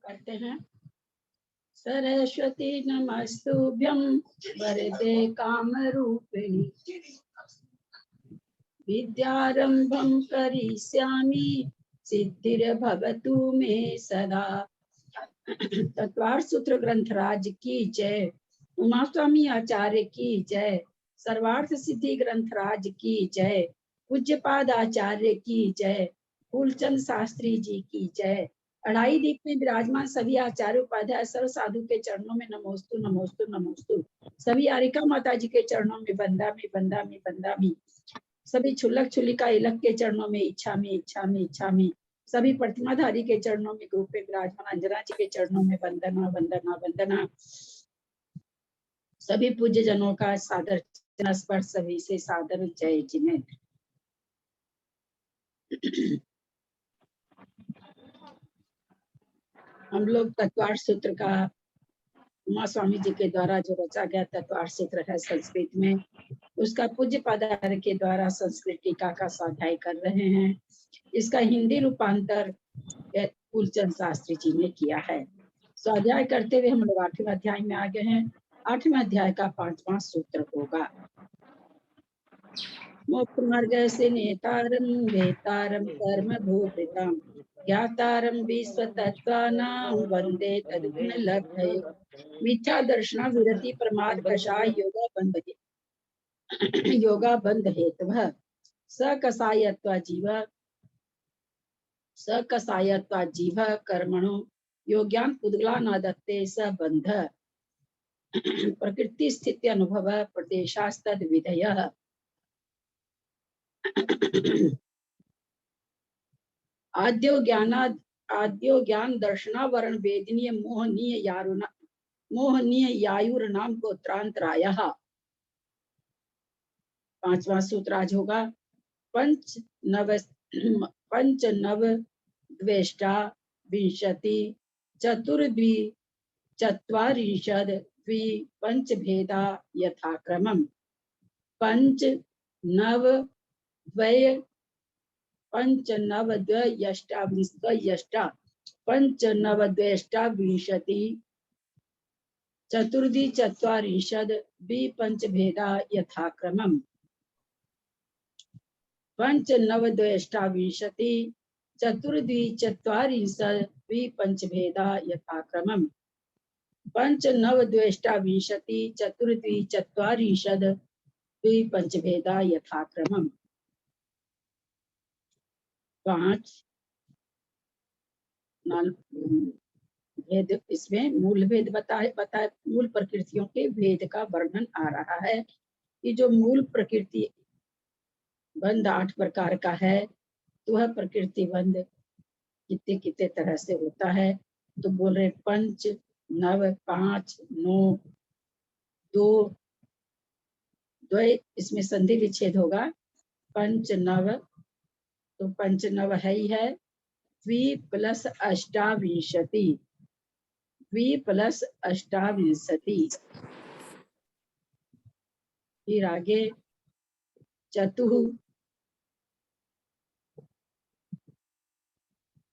करते हैं। सरस्वती नमस्तुभ्यं वरदे कामरूपिणी विद्यारंभं करिष्यामि सिद्धिर्भवतु मे सदा। तत्वार्थ सूत्र ग्रंथराज की जय। उमा स्वामी आचार्य की जय। सर्वार्थ सिद्धि ग्रंथराज की जय। पूज्यपाद आचार्य की जय। फूलचंद शास्त्री जी की जय। अढ़ाई दीप में विराजमान सभी आचार्य उपाध्याय सर्व साधु के चरणों में नमोस्तु नमोस्तु नमोस्तु। सभी आरिका माता जी के चरणों में बंदामी बंदामी बंदामी। सभी छुल्लक छुलिका इलक के चरणों में इच्छा में इच्छा में इच्छा में। सभी प्रतिमाधारी के चरणों में ग्रुप में विराजमान अंजना जी के चरणों में वंदना वंदना वंदना। सभी पूज्य जनों का सादर स्पर्श सभी से सादर जय जिनेन्द्र। हम लोग तत्वार्थ सूत्र का उमा स्वामी जी के द्वारा जो रचा गया तत्वार्थ सूत्र है संस्कृत में, उसका पूज्य पादाचार्य के द्वारा संस्कृत टीका का स्वाध्याय कर रहे हैं। इसका हिंदी रूपांतर फूलचंद शास्त्री जी ने किया है। स्वाध्याय करते हुए हम लोग 8वें अध्याय में आ गए हैं। 8वें अध्याय का 5वां सूत्र होगा। मोक्ष मार्ग से नेतारम वेतारम कर्म भूभृताम ज्ञातारम विश्व तत्त्वानां वंदे तद्गुण लब्धये मिथ्या दर्शना विरति प्रमाद कषाय योगा बंध हेतुः सकसायत्वा जीव कर्मणो योग्यान पुद्गला न दत्ते स बंध प्रकृति स्थिति अनुभव प्रदेशास्तद विधयः आद्यो ज्ञान दर्शनावरण वेदनीय मोहनीय यायुर नाम गोत्रांतरायः। 5वां सूत्र आज होगा। पंच नव द्वेष्टा विंशति चतुर्द्वि चत्वारिंशद द्वि पंच भेदा यथाक्रमम्। पंच नव द्वय पंच नव द्वयष्टा पंच नव द्वेष्टा विंशति चतुर्दि चत्वारिंशद द्वि पंच भेदा यथाक्रमम्। पंच नव द्वेष्टा विंशति चतुर्दि चत्वारिंशद द्वि पंच भेदा यथाक्रमम्। पंच नव द्वेष्टा विंशति चतुर्दि चत्वारिंशद द्वि पंच भेदा यथाक्रमम्। 5 भेद, इसमें मूल भेद बताए मूल प्रकृतियों के भेद का वर्णन आ रहा है। कि जो मूल प्रकृति बंध 8 प्रकार का है, तो वह प्रकृति बंध कितने कितने तरह से होता है। तो बोल रहे पंच नव 5 9 2 द्वय, इसमें संधि विच्छेद होगा। पंच नव, तो पंच नव है ही है। द्वि प्लस अष्टाविंशति, द्वि प्लस अष्टाविंशति। फिर आगे चतुः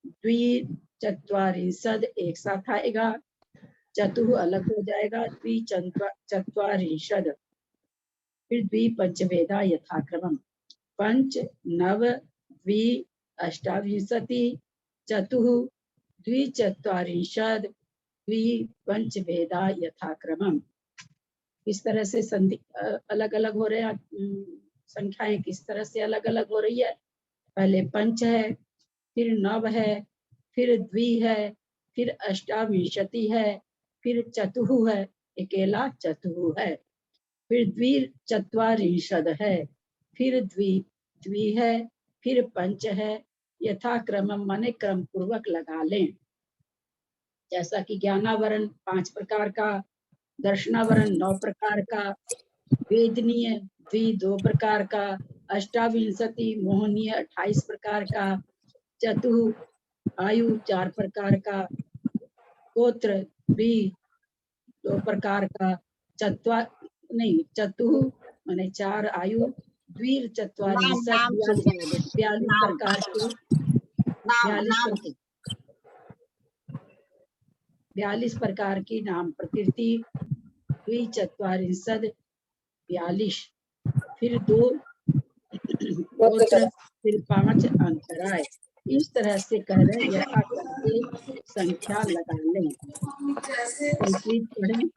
द्वि चत्वारिंशद एक साथ आएगा, चतुः अलग हो जाएगा। द्वि चत्वारिंशद, फिर द्वि पंचभेदा यथाक्रमम्। पंच नव द्वि अष्टाविंशति चतुः द्वि चत्वारिंशद द्वि पंचभेदा यथाक्रमम्। किस तरह से संधि अलग अलग हो रहे हैं, संख्याएं किस तरह से अलग अलग हो रही है। पहले पंच है, फिर नव है, फिर द्वि है, फिर अष्टाविंशति है, फिर चतुः है, अकेला चतुः है, फिर द्वि चत्वारिंशद है, फिर द्वि है, फिर पंच है। यथाक्रम माने क्रम पूर्वक लगा लें। जैसा कि ज्ञानावरण 5 प्रकार का, दर्शनावरण 9 प्रकार का, वेदनीय द्वि 2 प्रकार का, अष्टाविंशति मोहनीय 28 प्रकार का, चतुः आयु 4 प्रकार का, गोत्र द्वि 2 प्रकार का, चतुः माने 4 आयु, द्वि चत्वारिंशद 42 प्रकार के, 42 42 प्रकार की नाम प्रकृति, द्विचत्वारिंशद 42, फिर 2 गोत्र, फिर 5 अंतराय। इस तरह से कह रहे यथा करके संख्या लगा लें। संस्कृत पढ़ें।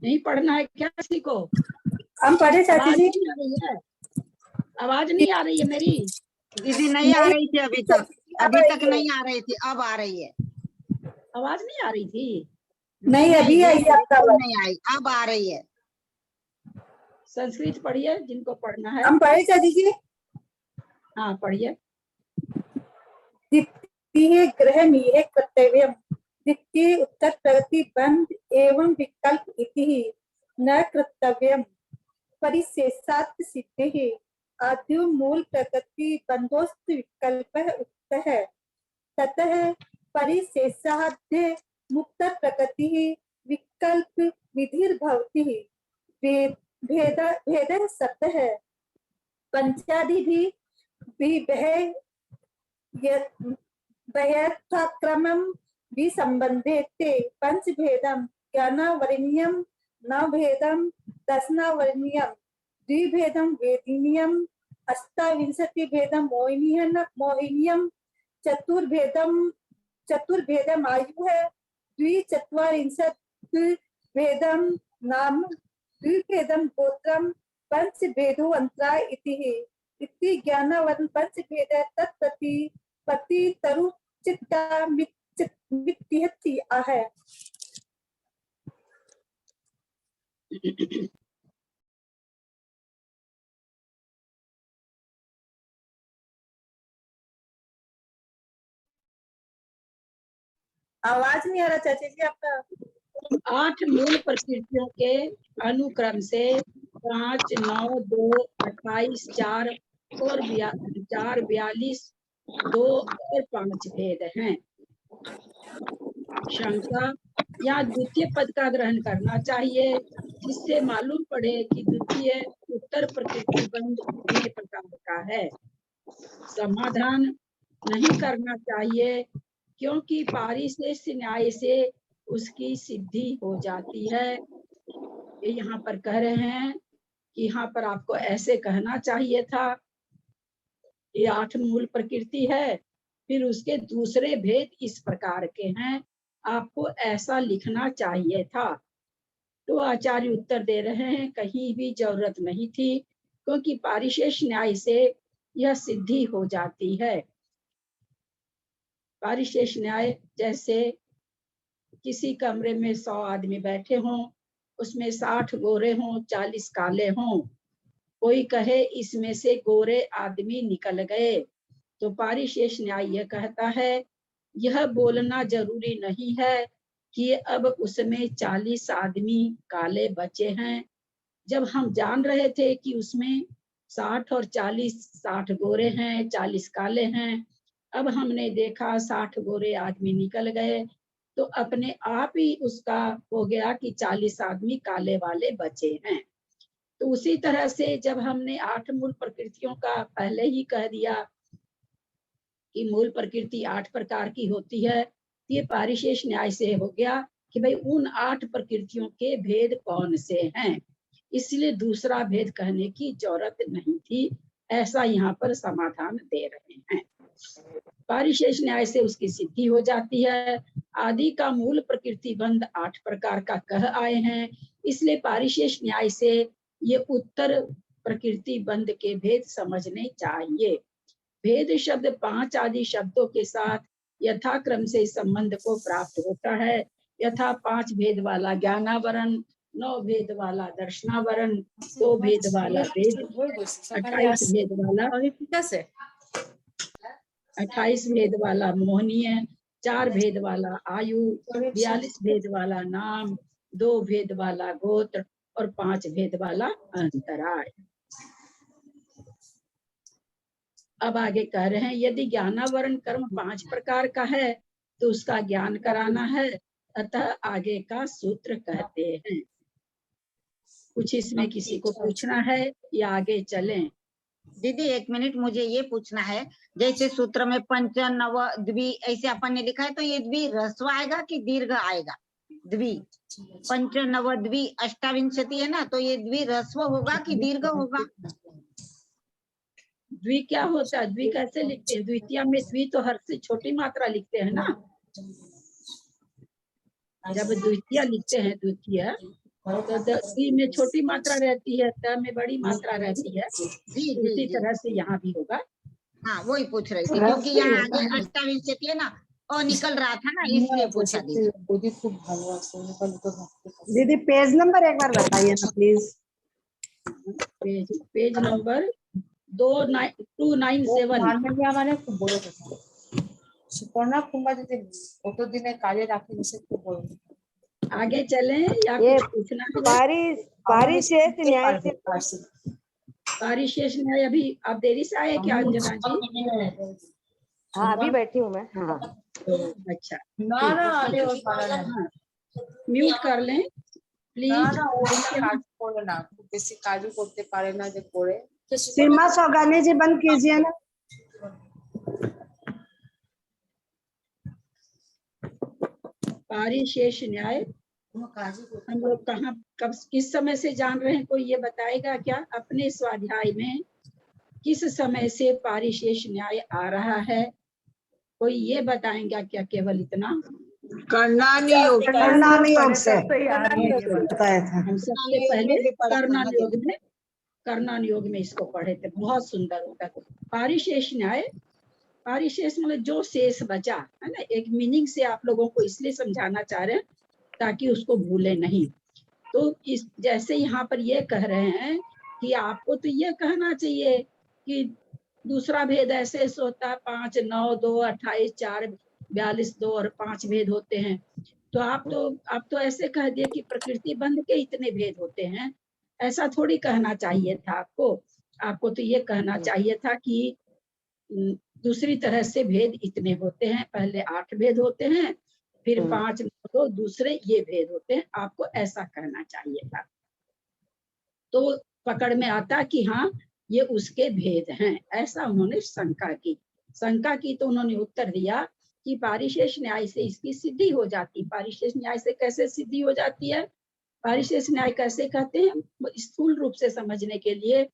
नहीं पढ़ना है क्या किसी को? हम पढ़े चाची जी। नहीं आ रही है, आवाज नहीं आ रही है मेरी। दीदी नहीं आ रही थी अभी तक नहीं आ रही थी, अब आ रही है। आवाज नहीं आ रही थी? नहीं अभी आई आपका आवाज। नहीं आई, अब आ रही है। संस्कृत पढ़िए जिनको पढ़ना है। हम पढ़े चाची जी। हाँ पढ़िए। द्वितीय ग्रह निहे कर्तव्यम, द्वितीय उत्तर प्रगति बंध एवं विकल्प इति न कर्तव्यम, परिशेषात् सिद्धे आद्यो मूल प्रकृति बंधोस्त विकल्प उक्तः, ततः परिशेषाद्य मुक्त प्रकृति विकल्प विधिर्भवति। भेद शब्द है पंचादि भी भयथाक्रमं विसंबंधेते पंचभेदं ज्ञानावरणीयं नवभेदं दशनावरणीयं द्विभेदं वेदिनीयं अष्टाविंशतिभेदं मोहिनीयं चतुर्भेदं आयु है द्विचत्वारिंशत् भेदं नाम द्विभेदं गोत्रं पंचभेदो अंतराय इति ज्ञानावरण पंचभेद तत्प्रति पति तरु चित्ता मित्यति आहे। आवाज नहीं आ रहा चाची जी आपका। 8 मूल प्रकृतियों के अनुक्रम से 5, 9, 2, 28, 4 और 4, 42, 2 और 5 भेद हैं। शंका, यहाँ द्वितीय पद का ग्रहण करना चाहिए जिससे मालूम पड़े कि द्वितीय उत्तर प्रकृति बंध कितने प्रकार का है। समाधान नहीं करना चाहिए क्योंकि पारिशेष न्याय से उसकी सिद्धि हो जाती है। ये यहाँ पर कह रहे हैं कि यहाँ पर आपको ऐसे कहना चाहिए था, ये 8 मूल प्रकृति है, फिर उसके दूसरे भेद इस प्रकार के हैं, आपको ऐसा लिखना चाहिए था। तो आचार्य उत्तर दे रहे हैं कहीं भी जरूरत नहीं थी क्योंकि पारिशेष न्याय से यह सिद्धि हो जाती है। पारिशेष न्याय जैसे किसी कमरे में 100 आदमी बैठे हों, उसमें 60 गोरे हों, 40 काले हों, कोई कहे इसमें से गोरे आदमी निकल गए, तो पारिशेष न्याय यह कहता है यह बोलना जरूरी नहीं है कि अब उसमें 40 आदमी काले बचे हैं। जब हम जान रहे थे कि उसमें 60 और 40, 60 गोरे हैं, 40 काले हैं, अब हमने देखा 60 गोरे आदमी निकल गए, तो अपने आप ही उसका हो गया कि 40 आदमी काले वाले बचे हैं। तो उसी तरह से जब हमने 8 मूल प्रकृतियों का पहले ही कह दिया कि मूल प्रकृति 8 प्रकार की होती है, ये पारिशेष न्याय से हो गया कि भाई उन 8 प्रकृतियों के भेद कौन से हैं, इसलिए दूसरा भेद कहने की जरूरत नहीं थी। ऐसा यहाँ पर समाधान दे रहे हैं। पारिशेष न्याय से उसकी सिद्धि हो जाती है। आदि का मूल प्रकृति बंध 8 प्रकार का कह आए हैं, इसलिए पारिशेष न्याय से ये उत्तर प्रकृति बंध के भेद समझने चाहिए। भेद शब्द 5 आदि शब्दों के साथ यथाक्रम से इस संबंध को प्राप्त होता है। यथा 5 भेद वाला ज्ञानावरण, 9 भेद वाला दर्शनावरण, 2 भेद वाला वेद, 28 भेद वाला 28 भेद वाला मोहनीय, 4 भेद वाला आयु, 42 भेद वाला नाम, 2 भेद वाला गोत्र और 5 भेद वाला अंतराय। अब आगे कह रहे हैं यदि ज्ञानावरण कर्म 5 प्रकार का है तो उसका ज्ञान कराना है, अतः आगे का सूत्र कहते हैं। कुछ इसमें किसी को पूछना है या आगे चलें? दीदी 1 मिनट, मुझे ये पूछना है, जैसे सूत्र में पंच नव द्वि ऐसे अपन ने लिखा है, तो ये द्वि ह्रस्व आएगा कि दीर्घ आएगा? द्वि पंच नव द्वि अष्टाविंशति है ना, तो ये द्वि ह्रस्व होगा कि दीर्घ होगा? द्वि क्या होता है? द्वि कैसे लिखते हैं? द्वितीय में द्वि तो हर से छोटी मात्रा लिखते हैं ना। जब द्वितीय लिखते हैं द्वितीय तो द्वि में छोटी मात्रा रहती है, त में बड़ी मात्रा रहती है। जी जी उसी जी, तरह से यहाँ भी होगा। हाँ वही पूछ रही थी, क्योंकि यहाँ आगे अष्टाविंशति है ना, और निकल रहा था ना, इसलिए पूछा दीदी। दीदी पेज नंबर एक बार बताइए ना please. Page number 297। Suparna Kumbha যদি কতদিনে কাজে রাখি সে একটু বলুন। आगे चलें या ये कुछ पूछना है? पारिशेष न्याय से पारिशेष न्याय अभी आप देरी से आए क्या अंजना जी? हाँ अभी बैठी हूँ मैं। हाँ अच्छा, না না আরে ও পারে না। हाँ, म्यूट कर लें না प्लीज। না ও কাজ করে না, খুব বেশি কাজও করতে পারে না যে করে। सीमा सौगानी जी बंद कीजिए ना। पारिशेष न्याय हम लोग कहाँ कब किस समय से जान रहे हैं? कोई ये बताएगा क्या? अपने स्वाध्याय में किस समय से पारिशेष न्याय आ रहा है? कोई ये बताएंगा क्या? केवल इतना कर्णानी योग से बताया था। हम सबसे पहले कर्णान योग में इसको पढ़े थे, बहुत सुंदर होता है। पारिशेष न्याय, पारिशेष मतलब जो शेष बचा है ना, एक मीनिंग से आप लोगों को इसलिए समझाना चाह रहे हैं ताकि उसको भूले नहीं। तो इस जैसे यहाँ पर ये कह रहे हैं कि आपको तो ये कहना चाहिए कि दूसरा भेद ऐसे होता है 5, 9, 2, 28, 4, 42, 2 और 5 भेद होते हैं। तो आप तो ऐसे कह दिए कि प्रकृति बंध के इतने भेद होते हैं। ऐसा थोड़ी कहना चाहिए था आपको तो ये कहना चाहिए था कि दूसरी तरह से भेद इतने होते हैं। पहले 8 भेद होते हैं, फिर 5, 9, 2 दूसरे ये भेद होते हैं। आपको ऐसा कहना चाहिए था, तो पकड़ में आता कि हाँ ये उसके भेद हैं। ऐसा उन्होंने शंका की तो उन्होंने उत्तर दिया कि पारिशेष न्याय से इसकी सिद्धि हो जाती। पारिशेष न्याय से कैसे सिद्धि हो जाती है? पारिशेष न्याय कैसे कहते हैं? स्थूल रूप से समझने के लिए,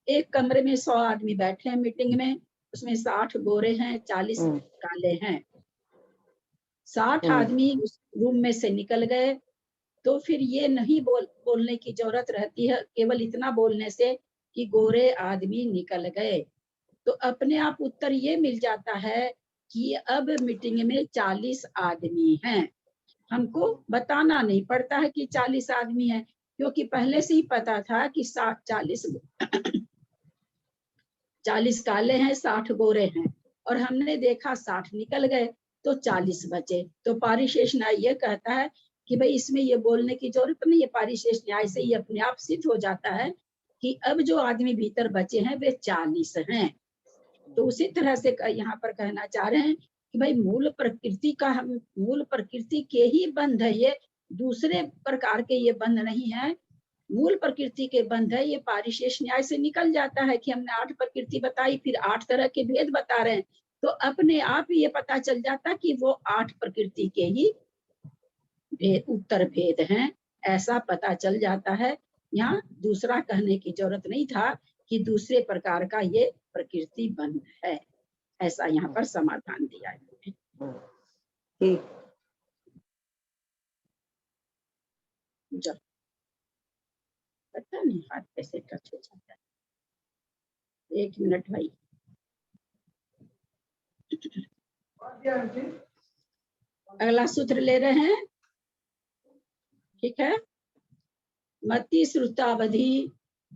एक कमरे में 100 आदमी बैठे हैं मीटिंग में, उसमें 60 गोरे हैं, 40 काले हैं। 60 आदमी उस रूम में से निकल गए तो फिर ये नहीं बोलने की जरूरत रहती है, केवल इतना बोलने से कि गोरे आदमी निकल गए, तो अपने आप उत्तर ये मिल जाता है कि अब मीटिंग में 40 आदमी हैं। हमको बताना नहीं पड़ता है कि 40 आदमी हैं, क्योंकि पहले से ही पता था कि 40 काले हैं, 60 गोरे हैं, और हमने देखा 60 निकल गए तो 40 बचे। तो पारिशेष न्याय ये कहता है कि भाई इसमें ये बोलने की जरूरत नहीं है। पारिशेष न्याय से ये अपने आप सिद्ध हो जाता है कि अब जो आदमी भीतर बचे हैं वे 40 हैं। तो उसी तरह से यहाँ पर कहना चाह रहे हैं कि भाई मूल प्रकृति के ही बंध है, ये दूसरे प्रकार के ये बंध नहीं है। मूल प्रकृति के बंध है। ये पारिशेष न्याय से निकल जाता है कि हमने 8 प्रकृति बताई, फिर 8 तरह के भेद बता रहे हैं, तो अपने आप ये पता चल जाता कि वो 8 प्रकृति के ही उत्तर भेद हैं, ऐसा पता चल जाता है। यहाँ दूसरा कहने की जरूरत नहीं था कि दूसरे प्रकार का ये प्रकृति बंध है। ऐसा यहाँ पर समाधान दिया है। जब पता नहीं हाथ कैसे टच हो जाता है। 1 मिनट भाई। अगला सूत्र ले रहे हैं, ठीक है। मति श्रुतावधि,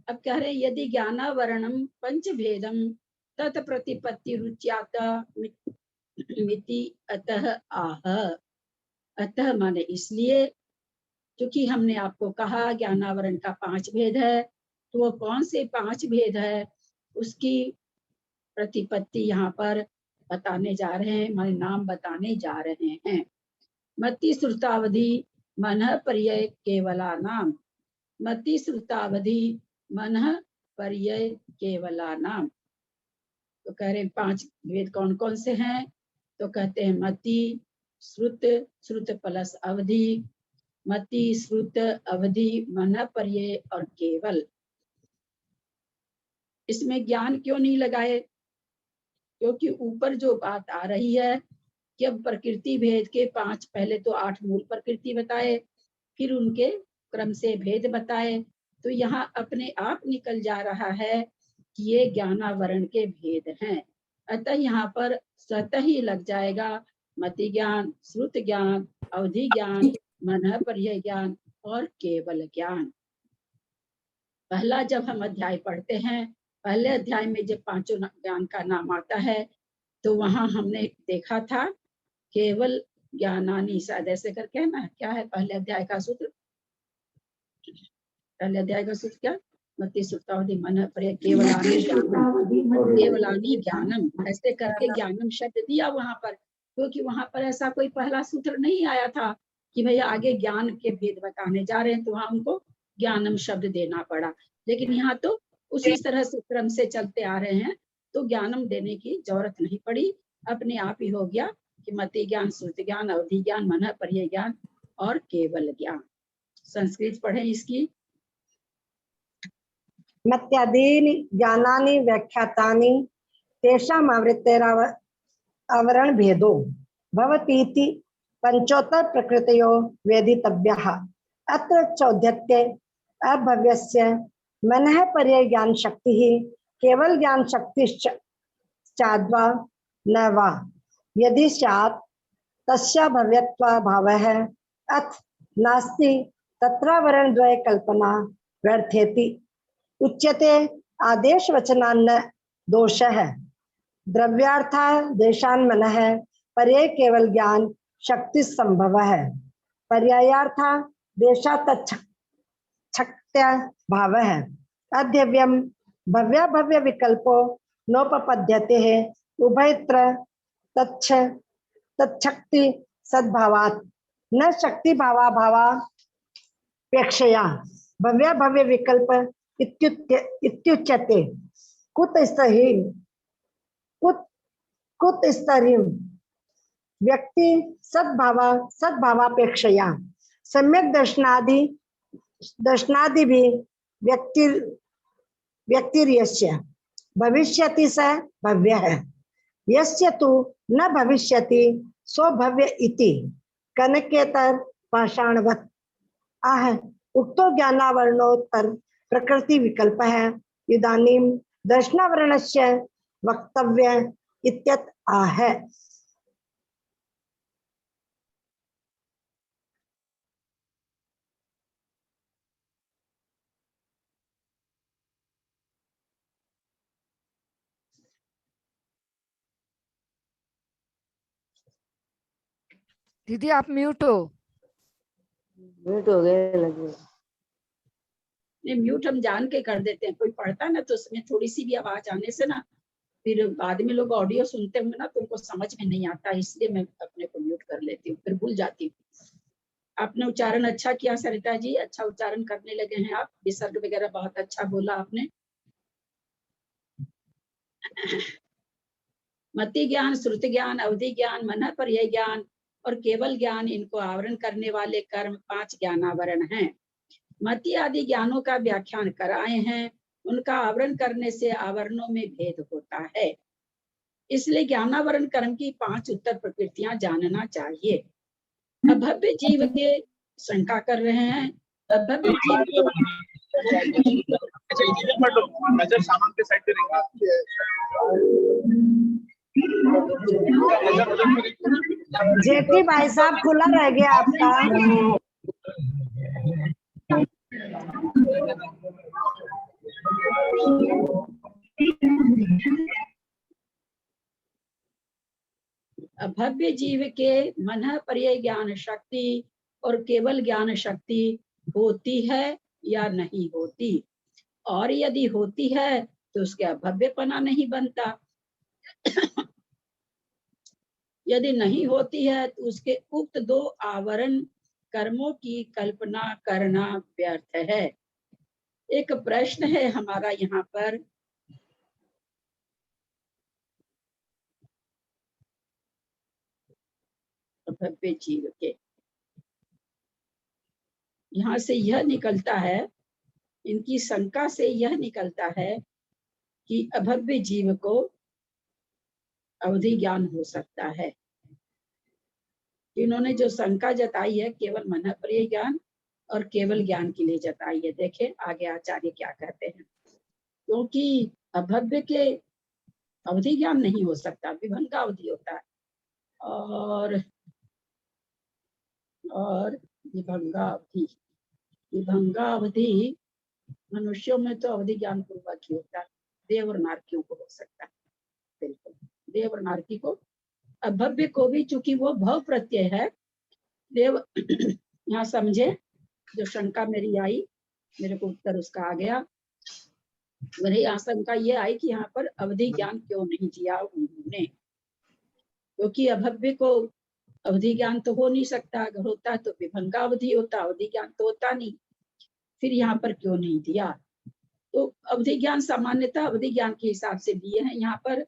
अब कह रहे हैं यदि ज्ञानावरणम पंचभेदम तत् प्रतिपत्ति रुच्यात मिति अतः आह। अतः माने इसलिए, क्योंकि हमने आपको कहा ज्ञानावरण का 5 भेद है, तो वो कौन से 5 भेद है उसकी प्रतिपत्ति यहाँ पर बताने जा रहे हैं, माने नाम बताने जा रहे हैं। मति श्रुतावधि मनः पर्यय केवला नाम। मति श्रुतावधि मनः पर्यय केवला नाम। तो कह रहे 5 भेद कौन कौन से हैं, तो कहते हैं मति, श्रुत, श्रुत प्लस अवधि, मति, श्रुत, अवधि, मनः पर्यय और केवल। इसमें ज्ञान क्यों नहीं लगाए, क्योंकि ऊपर जो बात आ रही है कि अब प्रकृति भेद के 5, पहले तो 8 मूल प्रकृति बताए, फिर उनके क्रम से भेद बताए, तो यहाँ अपने आप निकल जा रहा है कि ये ज्ञानावरण के भेद हैं। अतः यहाँ पर स्वतः ही लग जाएगा मति ज्ञान, श्रुत ज्ञान, अवधि ज्ञान, मनः पर्यय ज्ञान और केवल ज्ञान। पहला जब हम अध्याय पढ़ते हैं, पहले अध्याय में जब 5 ज्ञान का नाम आता है, तो वहां हमने देखा था केवल ज्ञानानि, शायद ऐसे करके है ना, क्या है पहले अध्याय का सूत्र, पहले अध्याय का सूत्र क्या, मति श्रुतावधि मनः पर्यय केवलानि ज्ञानम, ऐसे करके ज्ञानम शब्द दिया वहां पर, क्योंकि वहां पर ऐसा कोई पहला सूत्र नहीं आया था कि भैया आगे ज्ञान के भेद बताने जा रहे हैं, तो वहां उनको ज्ञानम शब्द देना पड़ा। लेकिन यहाँ तो उसी तरह से क्रम से चलते आ रहे हैं, तो ज्ञानम देने की जरूरत नहीं पड़ी, अपने आप ही हो गया कि मति ज्ञान, श्रुत ज्ञान, अवधि ज्ञान, मनः पर्यय ज्ञान और केवल ज्ञान। संस्कृत पढ़े इसकी। मत्यादीनि ज्ञानानि व्याख्यातानि तेषाम् आवरण भेदो भवतीति पंचोत्तर प्रकृतयो वेदितव्यः। अत्र चौद्यत्ते अभव्यस्य मनः पर्यय ज्ञान शक्तिः केवल ज्ञान शक्तिश्च चाद्वा न वा यदि स्यात् तस्य भव्यत्वा भावः अथ नास्ति तत्रावरण द्वय कल्पना व्यर्थेति उच्यते। आदेश वचनान्न दोषः द्रव्यार्था देशान मनः पर्याय केवल ज्ञान शक्ति संभव है। पर्यायार्था देशा तच्छक्त्या भाव है। अध्यव्यम भव्या भव्य विकल्पो नोपपद्यते है उभयत्र तच्छक्ति सद्भावात् न शक्ति भावा भावापेक्षया भव्या भव्य विकल्प इत्युच्यते। कुत स्तरीय व्यक्ति सद्भावापेक्षया सम्यक दर्शनादि भी व्यक्तिर्यस्य भविष्यति स भव्य है। यस्य तु न भविष्यति सो भव्य इति कनकेतर पाषाणवत् आह उक्तो ज्ञानावरणोत्तर प्रकृति विकल्प है। इदानीं दर्शनावरणस्य वक्तव्य इत्यत आह। दीदी आप म्यूट हो गए लगे। नहीं, म्यूट हम जान के कर देते हैं, कोई पढ़ता ना तो उसमें थोड़ी सी भी आवाज आने से ना फिर बाद में लोग ऑडियो सुनते होंगे ना तो उनको समझ में नहीं आता, इसलिए मैं अपने को म्यूट कर लेती हूँ, फिर भूल जाती हूँ। आपने उच्चारण अच्छा किया सरिता जी, अच्छा उच्चारण करने लगे हैं आप, विसर्ग वगैरह बहुत अच्छा बोला आपने। मति ज्ञान, श्रुति ज्ञान, अवधि ज्ञान, मनः पर्यय ज्ञान और केवल ज्ञान, इनको आवरण करने वाले कर्म 5 ज्ञानावरण हैं। मति आदि ज्ञानों का व्याख्यान कराए हैं, उनका आवरण करने से आवरणों में भेद होता है, इसलिए ज्ञानावरण कर्म की 5 उत्तर प्रकृतियां जानना चाहिए। अभव्य जीव के शंका कर रहे हैं, अभव्य जीव जेठी भाई साहब खुला रह गया आपका। अभव्य जीव के मन पर्याय ज्ञान शक्ति और केवल ज्ञान शक्ति होती है या नहीं होती, और यदि होती है तो उसके अभव्यपना नहीं बनता, यदि नहीं होती है तो उसके उक्त दो आवरण कर्मों की कल्पना करना व्यर्थ है। एक प्रश्न है हमारा यहाँ पर, अभव्य जीव के, यहाँ से यह निकलता है, इनकी शंका से यह निकलता है कि अभव्य जीव को अवधि ज्ञान हो सकता है। इन्होंने जो शंका जताई है केवल मन पर्याय ज्ञान और केवल ज्ञान के लिए जताई है। देखें आगे आचार्य क्या कहते हैं। क्योंकि अभव्य के अवधि ज्ञान नहीं हो सकता, विभंगा अवधि होता है, और विभंगा अवधि मनुष्यों में तो अवधि ज्ञान पूर्वक ही होता है, देव और नारकियों को हो सकता है। बिल्कुल देव और नारकी को, अभव्य को भी, चूंकि वो भव प्रत्यय है, देव यहाँ समझे, जो शंका मेरी आई, मेरे को उत्तर उसका आ गया। मेरी यहाँ शंका ये आई कि यहाँ पर अवधि ज्ञान क्यों नहीं दिया उन्होंने, क्योंकि अभव्य को अवधि ज्ञान तो हो नहीं सकता, अगर होता तो विभंगा अवधि होता, अवधि ज्ञान तो होता नहीं, फिर यहाँ पर क्यों नहीं दिया। तो अवधि ज्ञान सामान्यतः अवधि ज्ञान के हिसाब से दिए हैं यहाँ पर,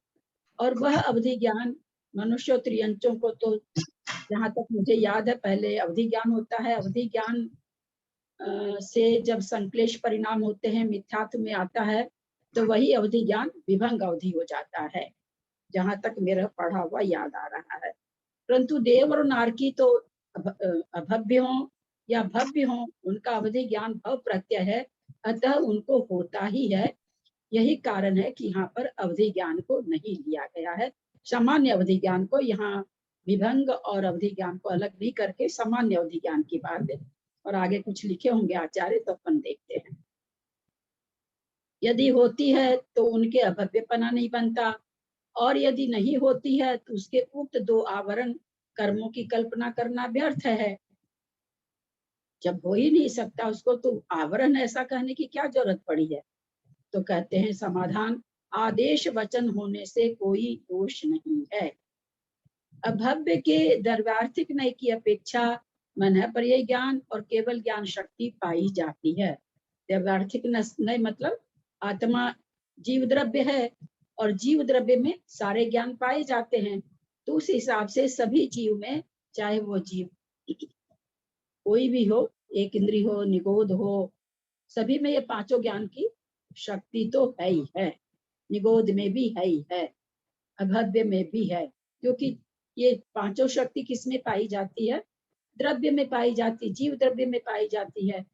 और वह अवधि ज्ञान मनुष्य त्रियंचों को तो जहाँ तक मुझे याद है पहले अवधि ज्ञान होता है। अवधि ज्ञान से जब संक्लेश परिणाम होते हैं, मिथ्यात्व में आता है, तो वही अवधि ज्ञान विभंग अवधि हो जाता है, जहाँ तक मेरा पढ़ा हुआ याद आ रहा है। परंतु देव और नारकी तो अभव्य हो या भव्य हो, उनका अवधि ज्ञान भव प्रत्यय है, अतः उनको होता ही है। यही कारण है कि यहाँ पर अवधि ज्ञान को नहीं लिया गया है। सामान्य अवधि ज्ञान को, यहाँ विभंग और अवधि ज्ञान को अलग नहीं करके सामान्य अवधि ज्ञान की बात है। और आगे कुछ लिखे होंगे आचार्य, तो अपन देखते हैं। यदि होती है तो उनके अभव्यपना नहीं बनता, और यदि नहीं होती है तो उसके उक्त दो आवरण कर्मों की कल्पना करना व्यर्थ है। जब हो ही नहीं सकता उसको, तो आवरण ऐसा कहने की क्या जरूरत पड़ी है। तो कहते हैं समाधान, आदेश वचन होने से कोई दोष नहीं है। अभव्य के द्रव्यार्थिक नय की अपेक्षा मन पर्याय ज्ञान और केवल ज्ञान शक्ति पाई जाती है। द्रव्यार्थिक नय मतलब आत्मा जीव द्रव्य है, और जीव द्रव्य में सारे ज्ञान पाए जाते हैं। तो उस हिसाब से सभी जीव में, चाहे वो जीव कोई भी हो, एक इंद्री हो, निगोध हो, सभी में ये पांचों ज्ञान की शक्ति तो है ही है। निगोध में भी है ही है, अभव्य में भी है, क्योंकि ये पांचों शक्ति किसमें पाई जाती है, द्रव्य में पाई जाती, जीव द्रव्य में पाई जाती है।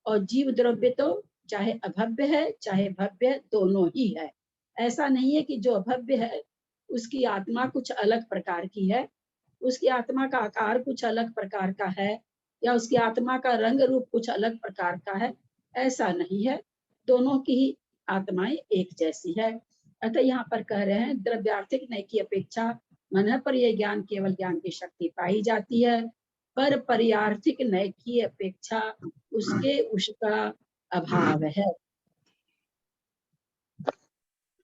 और जीव द्रव्य तो चाहे अभव्य है चाहे भव्य, दोनों ही है। ऐसा नहीं है कि जो अभव्य है उसकी आत्मा कुछ अलग प्रकार की है, उसकी आत्मा का आकार कुछ अलग प्रकार का है, या उसकी आत्मा का रंग रूप कुछ अलग प्रकार का है, ऐसा नहीं है। दोनों की ही आत्माएं एक जैसी है। अतः यहाँ पर कह रहे हैं द्रव्यार्थिक नय की अपेक्षा मन पर्याय ज्ञान केवल ज्ञान की शक्ति पाई जाती है, पर पर्यार्थिक नय की अपेक्षा उसका अभाव है।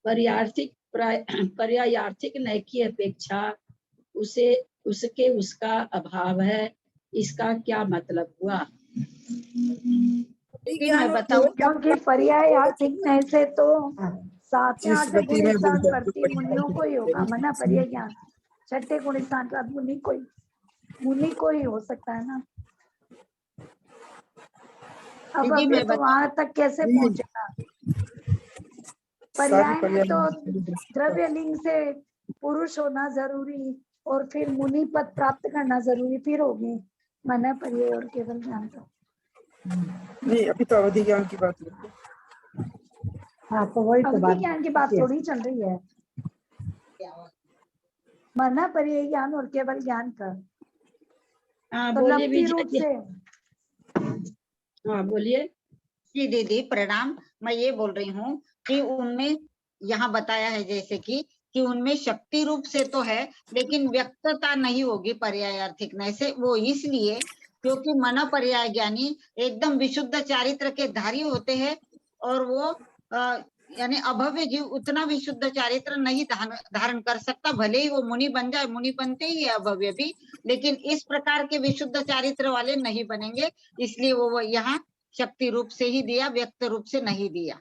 पर्यायार्थिक नय की अपेक्षा उसका अभाव है। इसका क्या मतलब हुआ? मैं बताऊं, क्योंकि पर्यायार्थिक नय से तो सातवें आठवें गुण स्थान करती मुनियों को ही होगा, मना पर्याय ज्ञान। छठे गुण स्थान का मुनि को ही हो सकता है ना। अब अभी तो वहां तक कैसे पहुंचेगा? पर्याय में तो द्रव्य लिंग से पुरुष होना जरूरी, और फिर मुनि पद प्राप्त करना जरूरी, फिर होगी मना पर्याय और केवल ज्ञान का। नहीं, अभी तो अवधि ज्ञान की बात है। हाँ, तो वही तो अवधि बात ज्ञान की बात थोड़ी चल रही है। मना पर्याय ज्ञान और केवल ज्ञान का हाँ तो बोलिए लब्धि विजय रूप जी। से हाँ बोलिए। जी दीदी प्रणाम। मैं ये बोल रही हूँ कि उनमें यहाँ बताया है जैसे कि उनमें शक्ति रूप से तो है लेकिन व्यक्तता नहीं होगी पर्यायार्थिक नहीं से। वो इसलिए क्योंकि मन पर्याय ज्ञानी एकदम विशुद्ध चारित्र के धारी होते हैं और वो यानी अभव्य जीव उतना विशुद्ध चारित्र नहीं धारण कर सकता। भले ही वो मुनि बन जाए, मुनि बनते ही है अभव्य भी, लेकिन इस प्रकार के विशुद्ध चारित्र वाले नहीं बनेंगे। इसलिए वो यहाँ शक्ति रूप से ही दिया, व्यक्त रूप से नहीं दिया।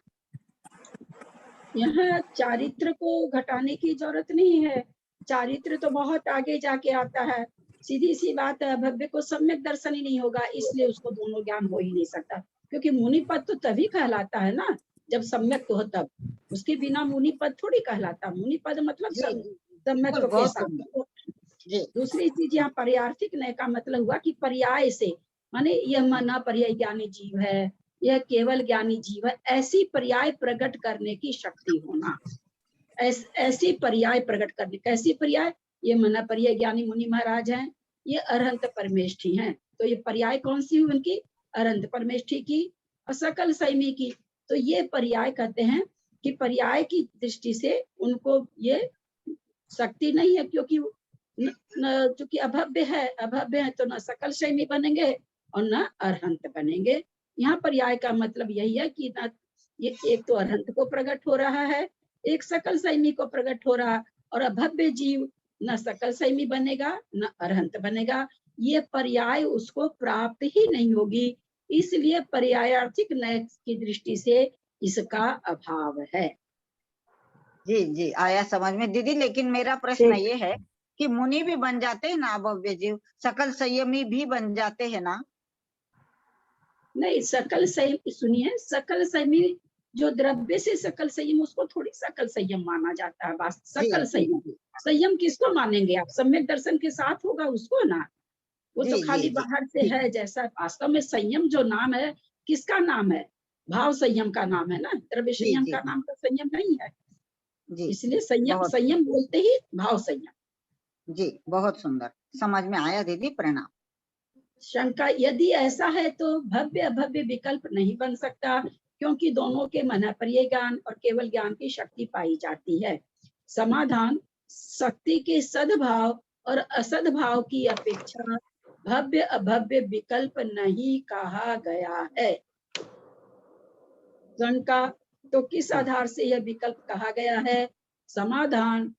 यहाँ चारित्र को घटाने की जरूरत नहीं है। चारित्र तो बहुत आगे जाके आता है। सीधी सी बात है, अभव्य को सम्यक दर्शन ही नहीं होगा, इसलिए उसको दोनों ज्ञान हो ही नहीं सकता। क्योंकि मुनि पद तो तभी कहलाता है ना जब सम्यक तो हो तब। उसके बिना मुनि पद थोड़ी कहलाता। मुनि पद मतलब सम्यक के बहुत साथ। दूसरी चीज यहाँ पर्यार्थिक नय का मतलब हुआ कि पर्याय से, माने यह मना पर्याय ज्ञानी जीव है, यह केवल ज्ञानी जीव है, ऐसी पर्याय प्रकट करने की शक्ति होना। ऐसी पर्याय प्रकट करने, कैसी पर्याय? ये मना पर्याय ज्ञानी मुनि महाराज हैं, ये अरहंत परमेष्ठी हैं। तो ये पर्याय कौन सी हुई उनकी? अरहंत परमेष्ठी की और सकल संयमी की। तो ये पर्याय कहते हैं कि पर्याय की दृष्टि से उनको ये शक्ति नहीं है, क्योंकि चूंकि अभव्य है तो न सकल संयमी बनेंगे और न अरहंत बनेंगे। यहाँ पर्याय का मतलब यही है कि न ये एक तो अरहंत को प्रकट हो रहा है, एक सकल संयमी को प्रकट हो रहा, और अभव्य जीव न सकल संयमी बनेगा न अरहंत बनेगा। ये पर्याय उसको प्राप्त ही नहीं होगी, इसलिए पर्यायार्थिक नय की दृष्टि से इसका अभाव है। जी जी आया समझ में दीदी। लेकिन मेरा प्रश्न ये है कि मुनि भी बन जाते हैं ना अभव्य जीव, सकल संयमी भी बन जाते हैं ना? नहीं, सकल संयम सुनिए, सकल संयमी जो द्रव्य से सकल संयम, उसको थोड़ी सकल संयम माना जाता है। सकल संयम किसको मानेंगे आप? सम्यक दर्शन के साथ होगा उसको ना, वो तो खाली बाहर से है। जैसा वास्तव में संयम जो नाम है किसका नाम है? भाव संयम का नाम है ना, द्रव्य संयम का नाम तो संयम नहीं है। इसलिए संयम बोलते ही भाव संयम। जी बहुत सुंदर समझ में आया दीदी, प्रणाम। शंका, यदि ऐसा है तो भव्य अभव्य विकल्प नहीं बन सकता, क्योंकि दोनों के मन पर्याय ज्ञान और केवल ज्ञान की शक्ति पाई जाती है। समाधान, शक्ति के सद्भाव और असद्भाव की अपेक्षा भव्य अभव्य विकल्प नहीं कहा गया है। शंका, तो किस आधार से यह विकल्प कहा गया है? समाधान,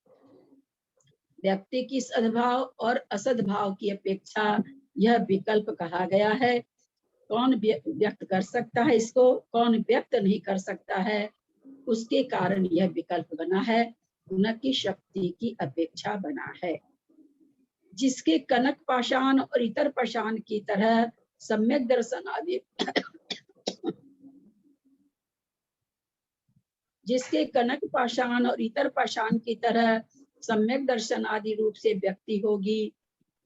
व्यक्ति की सद्भाव और असद्भाव की अपेक्षा यह विकल्प कहा गया है। कौन व्यक्त कर सकता है इसको, कौन व्यक्त नहीं कर सकता है, उसके कारण यह विकल्प बना है, न कि शक्ति की अपेक्षा बना है। जिसके कनक पाषाण और इतर पाषाण की तरह सम्यक दर्शन आदि जिसके कनक पाषाण और इतर पाषाण की तरह सम्यक दर्शन आदि रूप से व्यक्ति होगी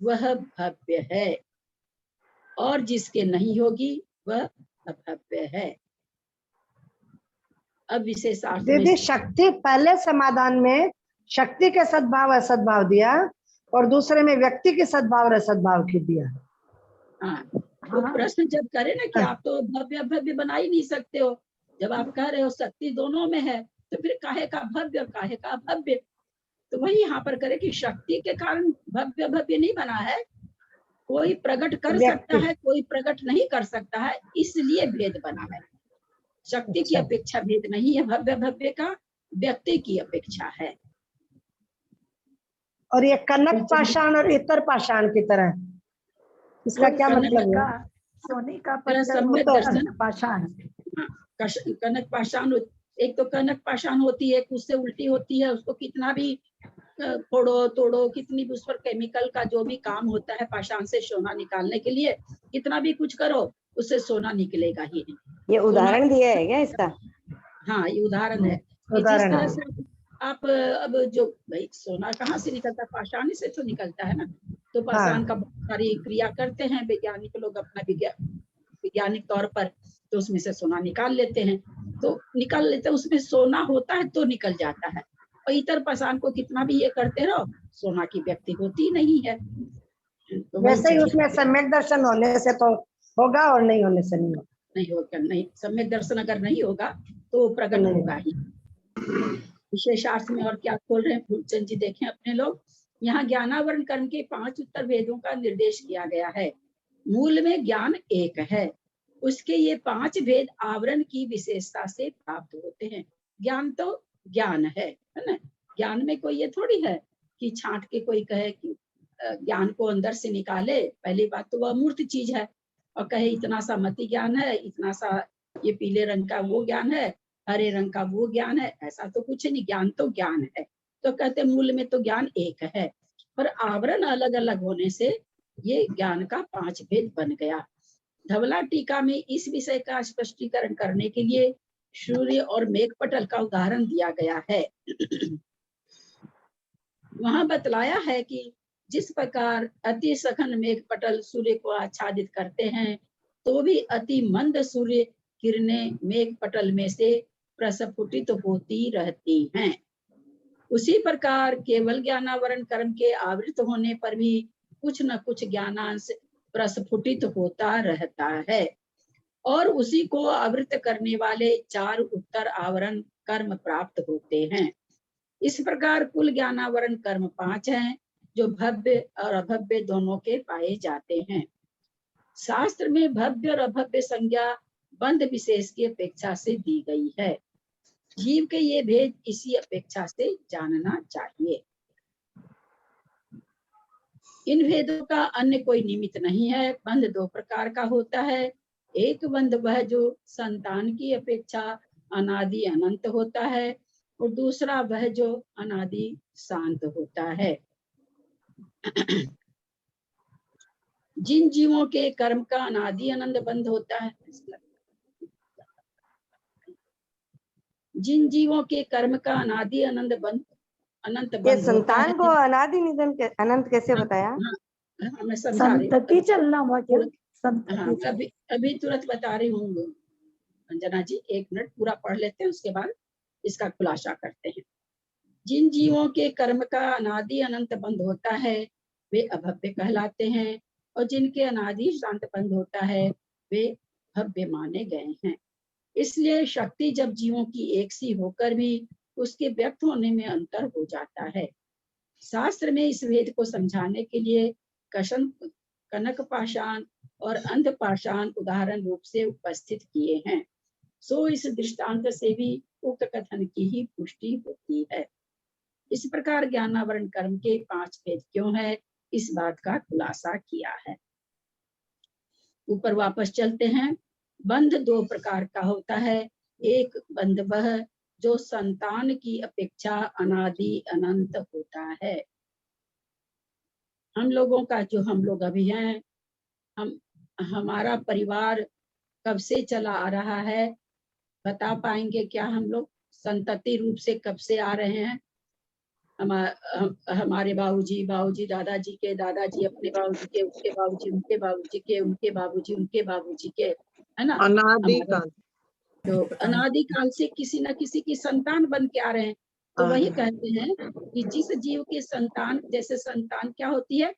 वह भव्य है, और जिसके नहीं होगी वह अभव्य है। अब विशेषार्थ दीदी शक्ति पहले समाधान में शक्ति के सद्भाव असद्भाव दिया और दूसरे में व्यक्ति के सद्भाव और असद्भाव की दिया। हाँ, तो प्रश्न जब करे ना कि आप तो भव्य अभव्य बना ही नहीं सकते हो, जब आप कह रहे हो शक्ति दोनों में है, तो फिर काहे का भव्य और काहे का अभव्य? तो वही यहाँ पर करे कि शक्ति के कारण भव्य भव्य नहीं बना है, कोई प्रकट कर सकता है कोई प्रकट नहीं कर सकता है, इसलिए भेद बना है। शक्ति की अपेक्षा भेद नहीं है भव्य भव्य का, व्यक्ति की अपेक्षा है। और ये कनक पाषाण और इतर पाषाण की तरह, इसका क्या मतलब है? सोने का पत्थर पाषाण, कनक पाषाण, एक तो कनक पाषाण होती है, उससे उल्टी होती है, उसको कितना भी फोड़ो तोड़ो, कितनी भी उस पर केमिकल का जो भी काम होता है पाषाण से सोना निकालने के लिए, कितना भी कुछ करो उससे सोना निकलेगा ही नहीं। ये उदाहरण दिया है क्या इसका? हाँ, ये उदाहरण है कि जिस तरह से आप अब जो भाई सोना कहाँ से निकलता है? पाषाण से तो निकलता है ना। तो पाषाण का बहुत सारी क्रिया करते हैं वैज्ञानिक लोग अपना वैज्ञानिक तौर पर, तो उसमें से सोना निकाल लेते हैं, तो निकाल लेते हैं, उसमें सोना होता है तो निकल जाता है, और इतर पाषाण को कितना भी ये करते रहो, सोना की व्यक्ति होती नहीं है। तो वही वैसे ही चीज़ उसमें सम्यक दर्शन होने से तो होगा और नहीं होने से नहीं होगा। नहीं होगा, नहीं सम्यक दर्शन अगर नहीं होगा तो वो प्रकट नहीं होगा ही। विशेषार्थ में और क्या खोल रहे हैं फूलचंद जी, देखें अपने लोग। यहाँ ज्ञानावरण कर्म के 5 उत्तर भेदों का निर्देश किया गया है। मूल में ज्ञान एक है, उसके ये 5 भेद आवरण की विशेषता से प्राप्त होते हैं। ज्ञान तो ज्ञान है ना। ज्ञान में कोई ये थोड़ी है कि छांट के कोई कहे कि ज्ञान को अंदर से निकाले। पहली बात तो वह मूर्त चीज है, और कहे इतना सा मति ज्ञान है, इतना सा ये पीले रंग का वो ज्ञान है, हरे रंग का वो ज्ञान है, ऐसा तो कुछ नहीं। ज्ञान तो ज्ञान है। तो कहते मूल में तो ज्ञान एक है, पर आवरण अलग अलग होने से ये ज्ञान का 5 भेद बन गया। धवला टीका में इस विषय का स्पष्टीकरण करने के लिए सूर्य और मेघपटल का उदाहरण दिया गया है। वहां बतलाया है कि जिस प्रकार अति सघन मेघपटल सूर्य को आच्छादित करते हैं, तो भी अति मंद सूर्य किरणें मेघपटल में से प्रस्फुटित होती रहती हैं। उसी प्रकार केवल ज्ञानावरण कर्म के आवृत होने पर भी कुछ न कुछ ज्ञानांश प्रस्फुटित होता रहता है, और उसी को आवृत करने वाले 4 उत्तर आवरण कर्म प्राप्त होते हैं। इस प्रकार कुल ज्ञानावरण कर्म 5 हैं, जो भव्य और अभव्य दोनों के पाए जाते हैं। शास्त्र में भव्य और अभव्य संज्ञा बंध विशेष की अपेक्षा से दी गई है। जीव के ये भेद इसी अपेक्षा से जानना चाहिए। इन भेदों का अन्य कोई निमित्त नहीं है। बंध 2 प्रकार का होता है। एक बंध वह जो संतान की अपेक्षा अनादि अनंत होता है, और दूसरा वह जो अनादि शांत होता है। जिन जीवों के कर्म का अनादि अनंत बंध होता है, जिन जीवों के कर्म का अनादि अनंत बंध ये होता है, संतान को अनादि निधन अनंत कैसे बताया? मैं समझा रही हूँ। संतति चलना हुआ क्या? हाँ, संतति अभी तुरंत बता रही हूँ अंजना जी, 1 मिनट पूरा पढ़ लेते हैं, उसके बाद इसका खुलासा करते हैं। जिन जीवों के कर्म का अनादि अनंत बंध होता है, वे अभव्य कहलाते हैं, और जिनके अनादि शांत बंध होता है, वे भव्य माने गए हैं। इसलिए शक्ति जब जीवों की एक सी होकर भी उसके व्यक्त होने में अंतर हो जाता है। शास्त्र में इस भेद को समझाने के लिए कनक पाषाण और अंध पाषाण उदाहरण रूप से उपस्थित किए हैं। सो इस दृष्टांत से भी उक्त कथन की ही पुष्टि होती है। इस प्रकार ज्ञानावरण कर्म के 5 भेद क्यों है, इस बात का खुलासा किया है। ऊपर वापस चलते हैं। बंध 2 प्रकार का होता है। एक बंध वह जो संतान की अपेक्षा अनादि अनंत होता है। हम लोगों का जो हम लोग अभी हैं, हमारा परिवार कब से चला आ रहा है, बता पाएंगे क्या? हम लोग संतति रूप से कब से आ रहे हैं? हमारे बाबूजी दादाजी के दादाजी, अपने बाबूजी के, उसके बाबूजी, उनके बाबूजी के, उनके बाबूजी, उनके बाबूजी के, है ना? अनादिकाल। तो अनादिकाल से किसी न किसी की संतान बन के आ रहे हैं। तो वही कहते हैं कि जिस जीव की संतान, जैसे संतान क्या होती है,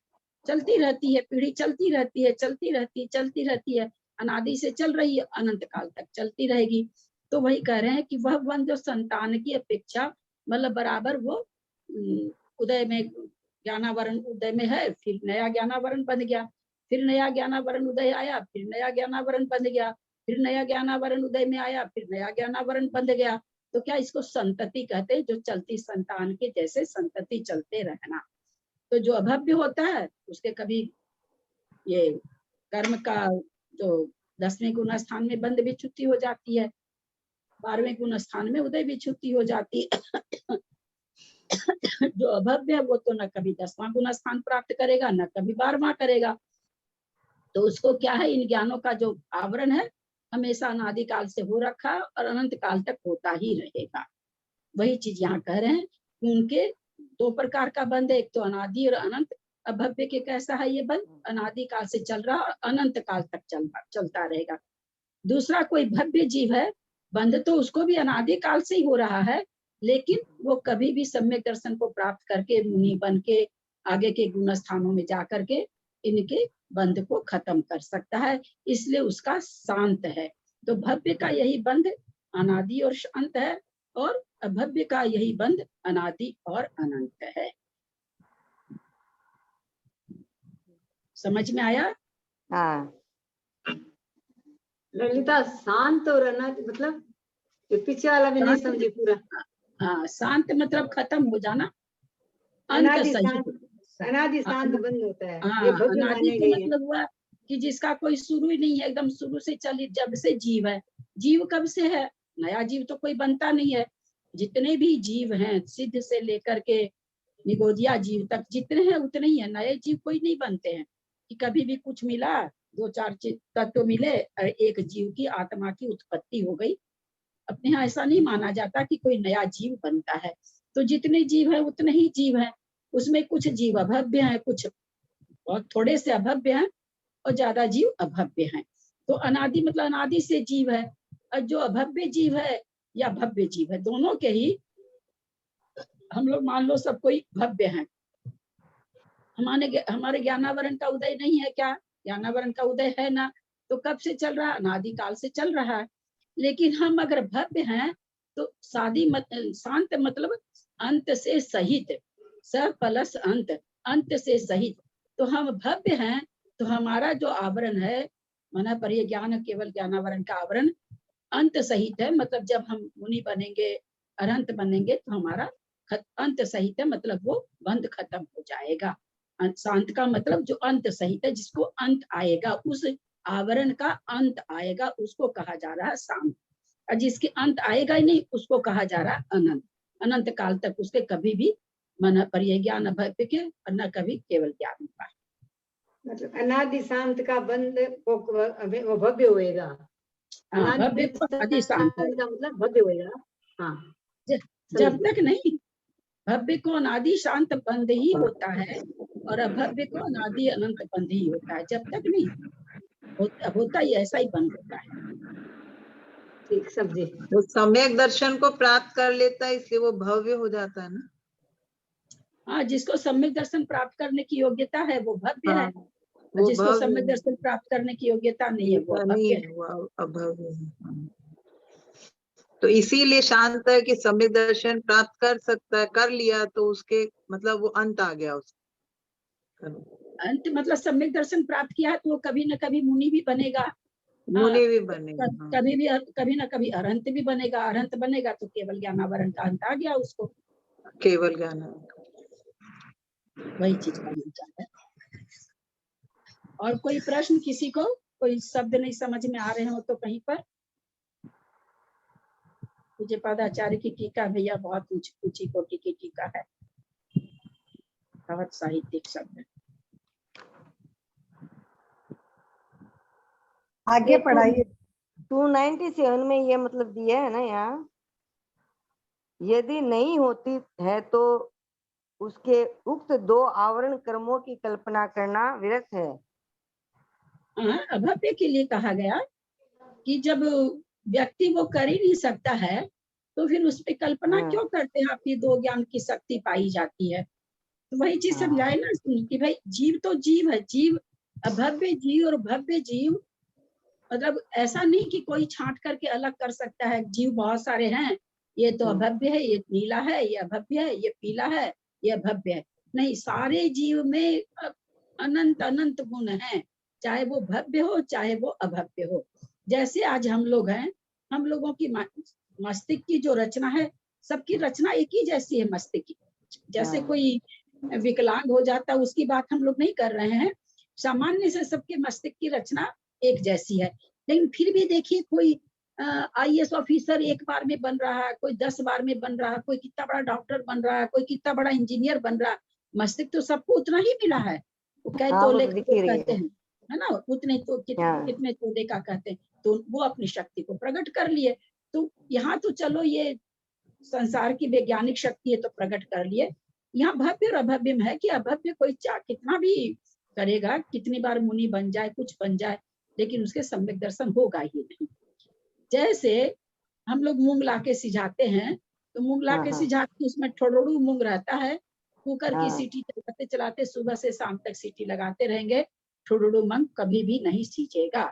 चलती रहती है, पीढ़ी चलती रहती है, चलती रहती है, अनादि से चल रही है, अनंत काल तक चलती रहेगी। तो वही कह रहे हैं कि वह वन जो संतान की अपेक्षा मतलब बराबर वो उदय में, ज्ञानावरण उदय में है, फिर नया ज्ञानावरण बन गया, फिर नया ज्ञानावरण उदय आया, फिर नया ज्ञानावरण बन गया, फिर नया ज्ञानावरण उदय में आया, फिर नया ज्ञानावरण बंध गया। तो क्या इसको संतति कहते हैं, जो चलती संतान के जैसे संतति चलते रहना। तो जो अभव्य होता है उसके कभी ये कर्म का जो 10वें गुण स्थान में बंध भी छुट्टी हो जाती है, 12वें गुण स्थान में उदय भी छुट्टी हो जाती है। जो अभव्य है वो तो न कभी 10वां गुण स्थान प्राप्त करेगा, न कभी 12वां करेगा। तो उसको क्या है, इन ज्ञानों का जो आवरण है हमेशा अनादिकाल से हो रखा और अनंत काल तक होता ही रहेगा। वही चीज यहाँ कह रहे हैं कि उनके 2 प्रकार का बंध है, एक तो अनादि और अनंत। अभव्य के कैसा है ये बंध, अनादि काल से चल रहा और अनंत काल तक चलता रहेगा। दूसरा कोई भव्य जीव है, बंध तो उसको भी अनादि काल से ही हो रहा है, लेकिन वो कभी भी सम्यक दर्शन को प्राप्त करके मुनि बन के आगे के गुण स्थानों में जा करके इनके बंध को खत्म कर सकता है, इसलिए उसका शांत है। तो भव्य का यही बंध अनादि और अंत है, और अभव्य का यही बंध अनादि और अनंत है। समझ में आया? हाँ। ललिता, शांत और अनादि मतलब ये पीछे वाला भी नहीं समझी पूरा। हाँ, शांत मतलब खत्म हो जाना, अंत अनादि सहित। शांत, अनादि शांत बंद होता है, हाँ, ये भव्य अनादि माने का गई है। मतलब हुआ कि जिसका कोई शुरू ही नहीं है, एकदम शुरू से चली, जब से जीव है। जीव कब से है? नया जीव तो कोई बनता नहीं है। जितने भी जीव हैं, सिद्ध से लेकर के निगोजिया जीव तक जितने हैं उतने ही है, नए जीव कोई नहीं बनते हैं। कि कभी भी कुछ मिला, 2-4 तत्व मिले, एक जीव की आत्मा की उत्पत्ति हो गई। अपने यहाँ ऐसा नहीं माना जाता कि कोई नया जीव बनता है। तो जितने जीव है उतने ही जीव है। उसमें कुछ जीव अभव्य हैं, कुछ और थोड़े से अभव्य हैं, और ज्यादा जीव अभव्य हैं। तो अनादि मतलब अनादि से जीव है, और जो अभव्य जीव है या भव्य जीव है, दोनों के ही हम लोग मान लो सब कोई भव्य हैं। हमारे ज्ञानावरण का उदय नहीं है क्या? ज्ञानावरण का उदय है ना, तो कब से चल रहा है? अनादि काल से चल रहा है। लेकिन हम अगर भव्य हैं तो शांत मतलब अंत से सहित, स प्लस अंत, अंत से सहित। तो हम भव्य हैं, तो हमारा जो आवरण है माना परिय ज्ञान, केवल ज्ञानावरण का आवरण अंत सहित है। मतलब जब हम मुनि बनेंगे, अरहंत बनेंगे, तो हमारा अंत सहित है, मतलब वो बंध खत्म हो जाएगा। शांत का मतलब जो अंत सहित है, जिसको अंत आएगा, उस आवरण का अंत आएगा, उसको कहा जा रहा है शांत। और जिसके अंत आएगा ही नहीं, उसको कहा जा रहा है अनंत। अनंत काल तक उसके कभी भी मन परिय ज्ञान अभव्य के, और न कभी केवल ज्ञान का। मतलब अनादि शांत का बंध वो भव्य होएगा। भव्य को अनादि शांत है। का मतलब भव्य होएगा। हाँ, जब तक नहीं, भव्य को अनादि शांत बंद ही होता है, और अभव्य को अनादि अनंत बंद ही होता है। जब तक नहीं होता ही ऐसा ही बंद होता है। ठीक समझे। वो सम्यक दर्शन को प्राप्त कर लेता है, इसलिए वो भव्य हो जाता है ना। हाँ, जिसको सम्यक दर्शन प्राप्त करने की योग्यता है वो भव्य है, वो जिसको सम्यक दर्शन प्राप्त करने की योग्यता नहीं है वो अभव्य है। वो अभव्य है। तो इसीलिए शांत है कि सम्यक दर्शन प्राप्त कर सकता है, कर लिया तो उसके मतलब वो अंत आ गया उसका। अंत मतलब सम्यक दर्शन प्राप्त किया है तो वो कभी न कभी मुनि भी बनेगा, मुनि भी बनेगा। कभी न कभी अरहंत भी बनेगा। अरहंत बनेगा तो केवल ज्ञानावरण का अंत आ गया उसको, केवल ज्ञान। वही चीज का विचार है। और कोई प्रश्न किसी को? कोई शब्द नहीं समझ में आ रहे हो तो कहीं पर? मुझे पदाचार्य की टीका भैया बहुत ऊंची कोटि की टीका है, बहुत साहित्यिक शब्द। आगे पढ़ाइए। 297 में ये मतलब दिया है ना यहाँ, यदि नहीं होती है तो उसके उक्त 2 आवरण कर्मों की कल्पना करना व्यर्थ है। अभव्य के लिए कहा गया कि जब व्यक्ति वो कर ही नहीं सकता है तो फिर उस पर कल्पना क्यों करते हैं? आपकी 2 ज्ञान की शक्ति पाई जाती है। तो वही चीज समझाए ना कि भाई जीव तो जीव है, जीव अभव्य जीव और भव्य जीव, मतलब ऐसा नहीं कि कोई छांट करके अलग कर सकता है। जीव बहुत सारे हैं, ये तो अभव्य है, ये नीला है, ये अभव्य है, ये पीला है, ये अभव्य है। नहीं, सारे जीव में अनंत अनंत गुण हैं, चाहे वो भव्य हो चाहे वो अभव्य हो। जैसे आज हम लोग हैं, हम लोगों की मस्तिष्क की जो रचना है, सबकी रचना एक ही जैसी है मस्तिष्क की। जैसे कोई विकलांग हो जाता है उसकी बात हम लोग नहीं कर रहे हैं, सामान्य से सबके मस्तिष्क की रचना एक जैसी है। लेकिन फिर भी देखिए, कोई IAS ऑफिसर एक बार में बन रहा है, कोई 10 बार में बन रहा है, कोई कितना बड़ा डॉक्टर बन रहा है, कोई कितना बड़ा इंजीनियर बन रहा है। मस्तिष्क तो सबको उतना ही मिला है। वो कई तोले कहते हैं, है ना, उतने तो कितने तोले का कहते हैं, तो वो अपनी शक्ति को प्रकट कर लिए। तो यहाँ तो चलो ये संसार की वैज्ञानिक शक्ति है तो प्रकट कर लिए। यहाँ भव्य और अभव्य में है कि अभव्य कोई कितना भी करेगा, कितनी बार मुनि बन जाए, कुछ बन जाए, लेकिन उसके सम्यक दर्शन होगा ही नहीं। जैसे हम लोग मूंग लाके सिझाते हैं तो मूंग ला हाँ, के हाँ। सिझाते, उसमें ठोडोड़ू मूंग रहता है, कुकर की हाँ। सीटी चलाते चलाते सुबह से शाम तक सीटी लगाते रहेंगे, ठोडोड़ू मूंग कभी भी नहीं सींचेगा।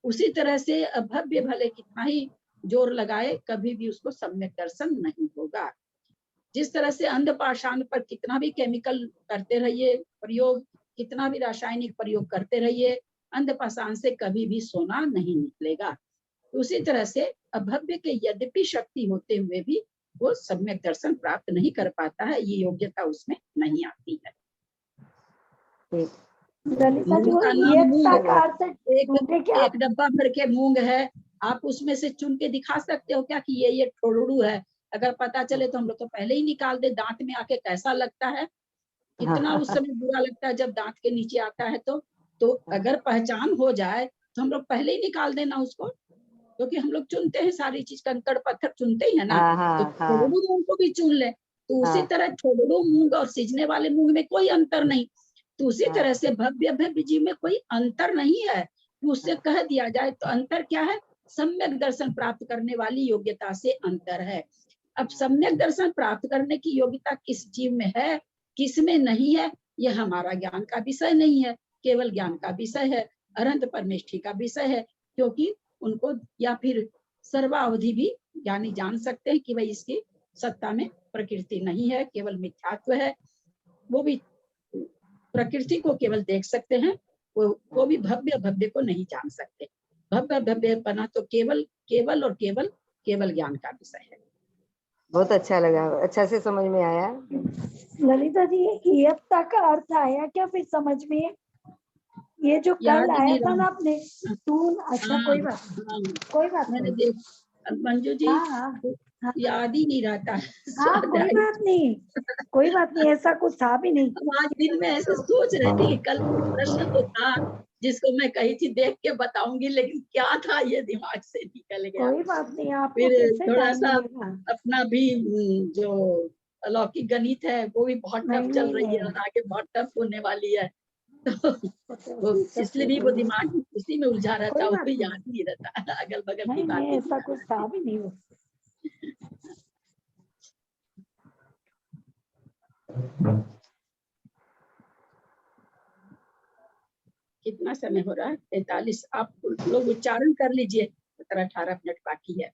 उसी तरह से अभव्य भले कितना ही जोर लगाए, कभी भी उसको सम्यक दर्शन नहीं होगा। जिस तरह से अंध पाषाण पर कितना भी केमिकल करते रहिए प्रयोग, कितना भी रासायनिक प्रयोग करते रहिए, अंध पाषाण से कभी भी सोना नहीं निकलेगा। उसी तरह से अभव्य के यद्यपि शक्ति होते हुए भी वो सम्यक दर्शन प्राप्त नहीं कर पाता है, ये योग्यता उसमें नहीं आती है। ठीक। ललिता जी, मूंग वो का नाम एकता मूंग, का अर्थ ढूंढे क्या एक डब्बा भर के मूंग है, आप उसमें से चुन के दिखा सकते हो क्या कि ये ठोडड़ू है? अगर पता चले तो हम लोग तो पहले ही निकाल दे, दांत में आके कैसा लगता है, कितना उस समय बुरा लगता है जब दांत के नीचे आता है। तो अगर पहचान हो जाए तो हम लोग पहले ही निकाल देना उसको, क्योंकि हम लोग चुनते हैं सारी चीज, कंकड़ पत्थर चुनते ही है ना, तो ठोडड़ू मूंग को भी चुन ले। तो उसी तरह ठोडड़ू मूंग और सीजने वाले मूंग में कोई अंतर नहीं। तो उसी तरह से भव्य भव्य जी में कोई अंतर नहीं है, तो उससे कह दिया जाए तो अंतर क्या है? सम्यक दर्शन प्राप्त करने वाली योग्यता से अंतर है। अब सम्यक दर्शन प्राप्त करने की योग्यता किस जीव में है, किस में नहीं है, यह हमारा ज्ञान का विषय नहीं है, केवल ज्ञान का विषय है, अनंत परमेष्ठी का विषय है। क्योंकि उनको या फिर सर्वावधि भी ज्ञानी जान सकते हैं कि भाई इसकी सत्ता में प्रकृति नहीं है, केवल मिथ्यात्व है। वो भी प्रकृति को केवल देख सकते हैं, वो भी भव्य भव्य को नहीं जान सकते। भव्य भव्य बना तो केवल केवल और केवल केवल ज्ञान का विषय है। बहुत अच्छा लगा, अच्छा से समझ में आया। ललिता जी, ये एकता का अर्थ आया क्या फिर समझ में? ये जो याद कल ही आया नहीं था रहा। ना आपने टून, अच्छा हाँ, कोई बात हाँ, कोई बात मैंने नहीं। देख मंजू जी, हाँ, हाँ, याद ही नहीं रहता है। हाँ, कोई बात नहीं, कोई बात नहीं, ऐसा कुछ था भी नहीं। आज दिन में ऐसे सोच रही थी कि कल प्रश्न तो था जिसको मैं कही थी देख के बताऊंगी, लेकिन क्या था ये दिमाग से निकल गया। कोई बात नहीं, आपको फिर कैसे थोड़ा टाइम सा मिलेगा? अपना भी जो अलौकिक गणित है वो भी बहुत नहीं, टफ चल नहीं, रही है और आगे बहुत टफ होने वाली है। तो वो इसलिए भी वो दिमाग उसी में उलझा रहता, कोई वो बात भी नहीं। याद नहीं रहता, अगल बगल की नहीं, नहीं, बातें ऐसा कुछ था भी नहीं वो। कितना समय हो रहा है? 43। आप लोग उच्चारण कर लीजिए, 17-18 मिनट बाकी है।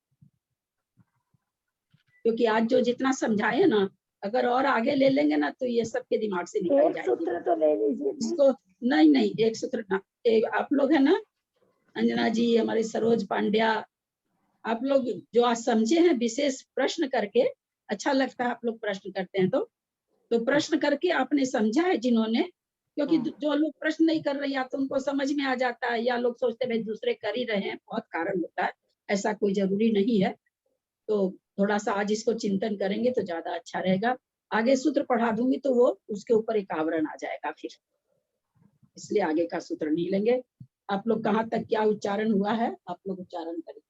क्योंकि आज जो जितना समझाए ना, अगर और आगे ले लेंगे ना तो ये सबके दिमाग से निकल एक जाएगी। सूत्र तो ले लीजिए। इसको नहीं एक सूत्र ना, आप लोग है ना, अंजना जी, हमारी सरोज पांड्या, आप लोग जो आज समझे हैं विशेष प्रश्न करके, अच्छा लगता है आप लोग प्रश्न करते हैं तो प्रश्न करके आपने समझा है जिन्होंने, क्योंकि जो लोग प्रश्न नहीं कर रहे या तो उनको समझ में आ जाता है या लोग सोचते भाई दूसरे कर ही रहे हैं, बहुत कारण होता है, ऐसा कोई जरूरी नहीं है। तो थोड़ा सा आज इसको चिंतन करेंगे तो ज्यादा अच्छा रहेगा। आगे सूत्र पढ़ा दूंगी तो वो उसके ऊपर एक आवरण आ जाएगा फिर, इसलिए आगे का सूत्र नहीं लेंगे। आप लोग कहाँ तक क्या उच्चारण हुआ है आप लोग उच्चारण करेंगे।